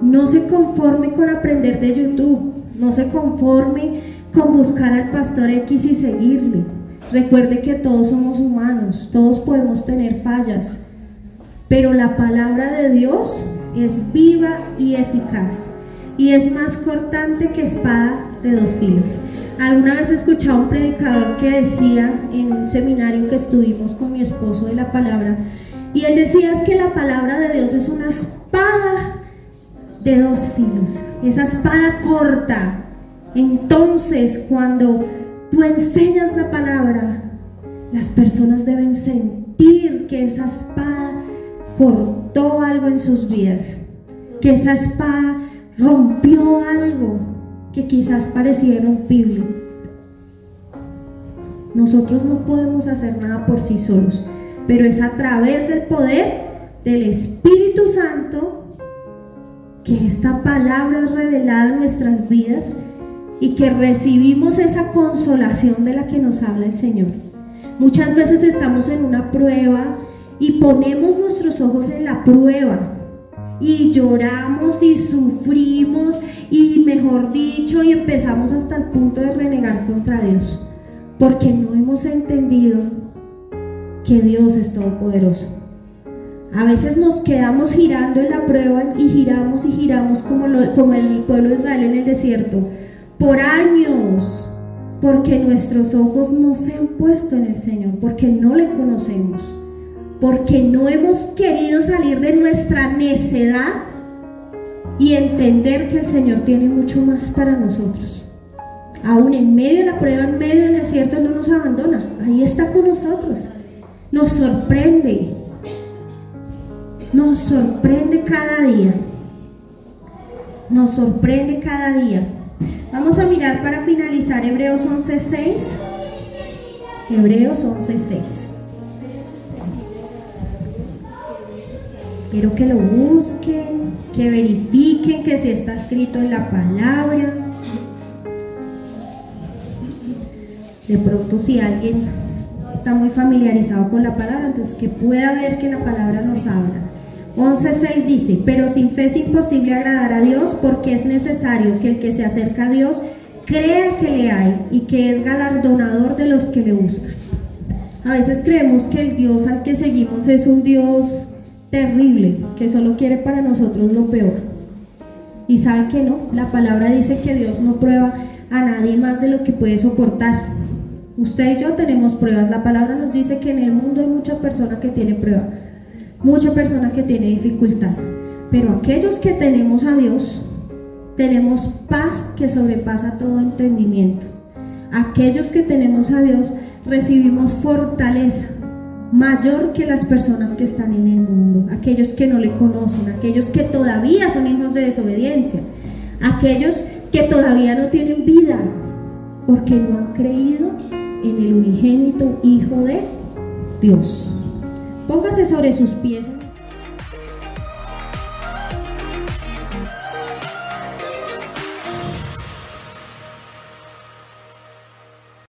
No se conforme con aprender de YouTube, no se conforme con buscar al pastor X y seguirle. Recuerde que todos somos humanos, todos podemos tener fallas, pero la palabra de Dios es viva y eficaz y es más cortante que espada de dos filos. Alguna vez escuché a un predicador que decía en un seminario que estuvimos con mi esposo de la palabra, y él decía es que la palabra de Dios es una espada de dos filos, esa espada corta. Entonces cuando tú enseñas la palabra, las personas deben sentir que esa espada cortó algo en sus vidas, que esa espada rompió algo que quizás parecía irrompible. Nosotros no podemos hacer nada por sí solos, pero es a través del poder del Espíritu Santo que esta palabra es revelada en nuestras vidas y que recibimos esa consolación de la que nos habla el Señor. Muchas veces estamos en una prueba y ponemos nuestros ojos en la prueba y lloramos y sufrimos y mejor dicho y empezamos hasta el punto de renegar contra Dios. porque no hemos entendido que Dios es todopoderoso. A veces nos quedamos girando en la prueba y giramos como el pueblo de Israel en el desierto por años, porque nuestros ojos no se han puesto en el Señor, porque no le conocemos, porque no hemos querido salir de nuestra necedad y entender que el Señor tiene mucho más para nosotros. Aún en medio de la prueba, en medio del desierto, no nos abandona. Ahí está con nosotros. Nos sorprende cada día. Nos sorprende cada día. Vamos a mirar para finalizar Hebreos 11:6. Hebreos 11:6. Quiero que lo busquen, que verifiquen que si está escrito en la palabra. De pronto, si alguien está muy familiarizado con la palabra, entonces que pueda ver que la palabra nos habla. 11:6 dice: pero sin fe es imposible agradar a Dios, porque es necesario que el que se acerca a Dios crea que le hay y que es galardonador de los que le buscan. A veces creemos que el Dios al que seguimos es un Dios terrible, que solo quiere para nosotros lo peor. Y saben que no, la palabra dice que Dios no prueba a nadie más de lo que puede soportar. Usted y yo tenemos pruebas. La palabra nos dice que en el mundo hay mucha persona que tiene prueba, mucha persona que tiene dificultad, pero aquellos que tenemos a Dios, tenemos paz que sobrepasa todo entendimiento. Aquellos que tenemos a Dios, recibimos fortaleza mayor que las personas que están en el mundo, aquellos que no le conocen, aquellos que todavía son hijos de desobediencia, aquellos que todavía no tienen vida, porque no han creído en el unigénito Hijo de Dios. Póngase sobre sus pies.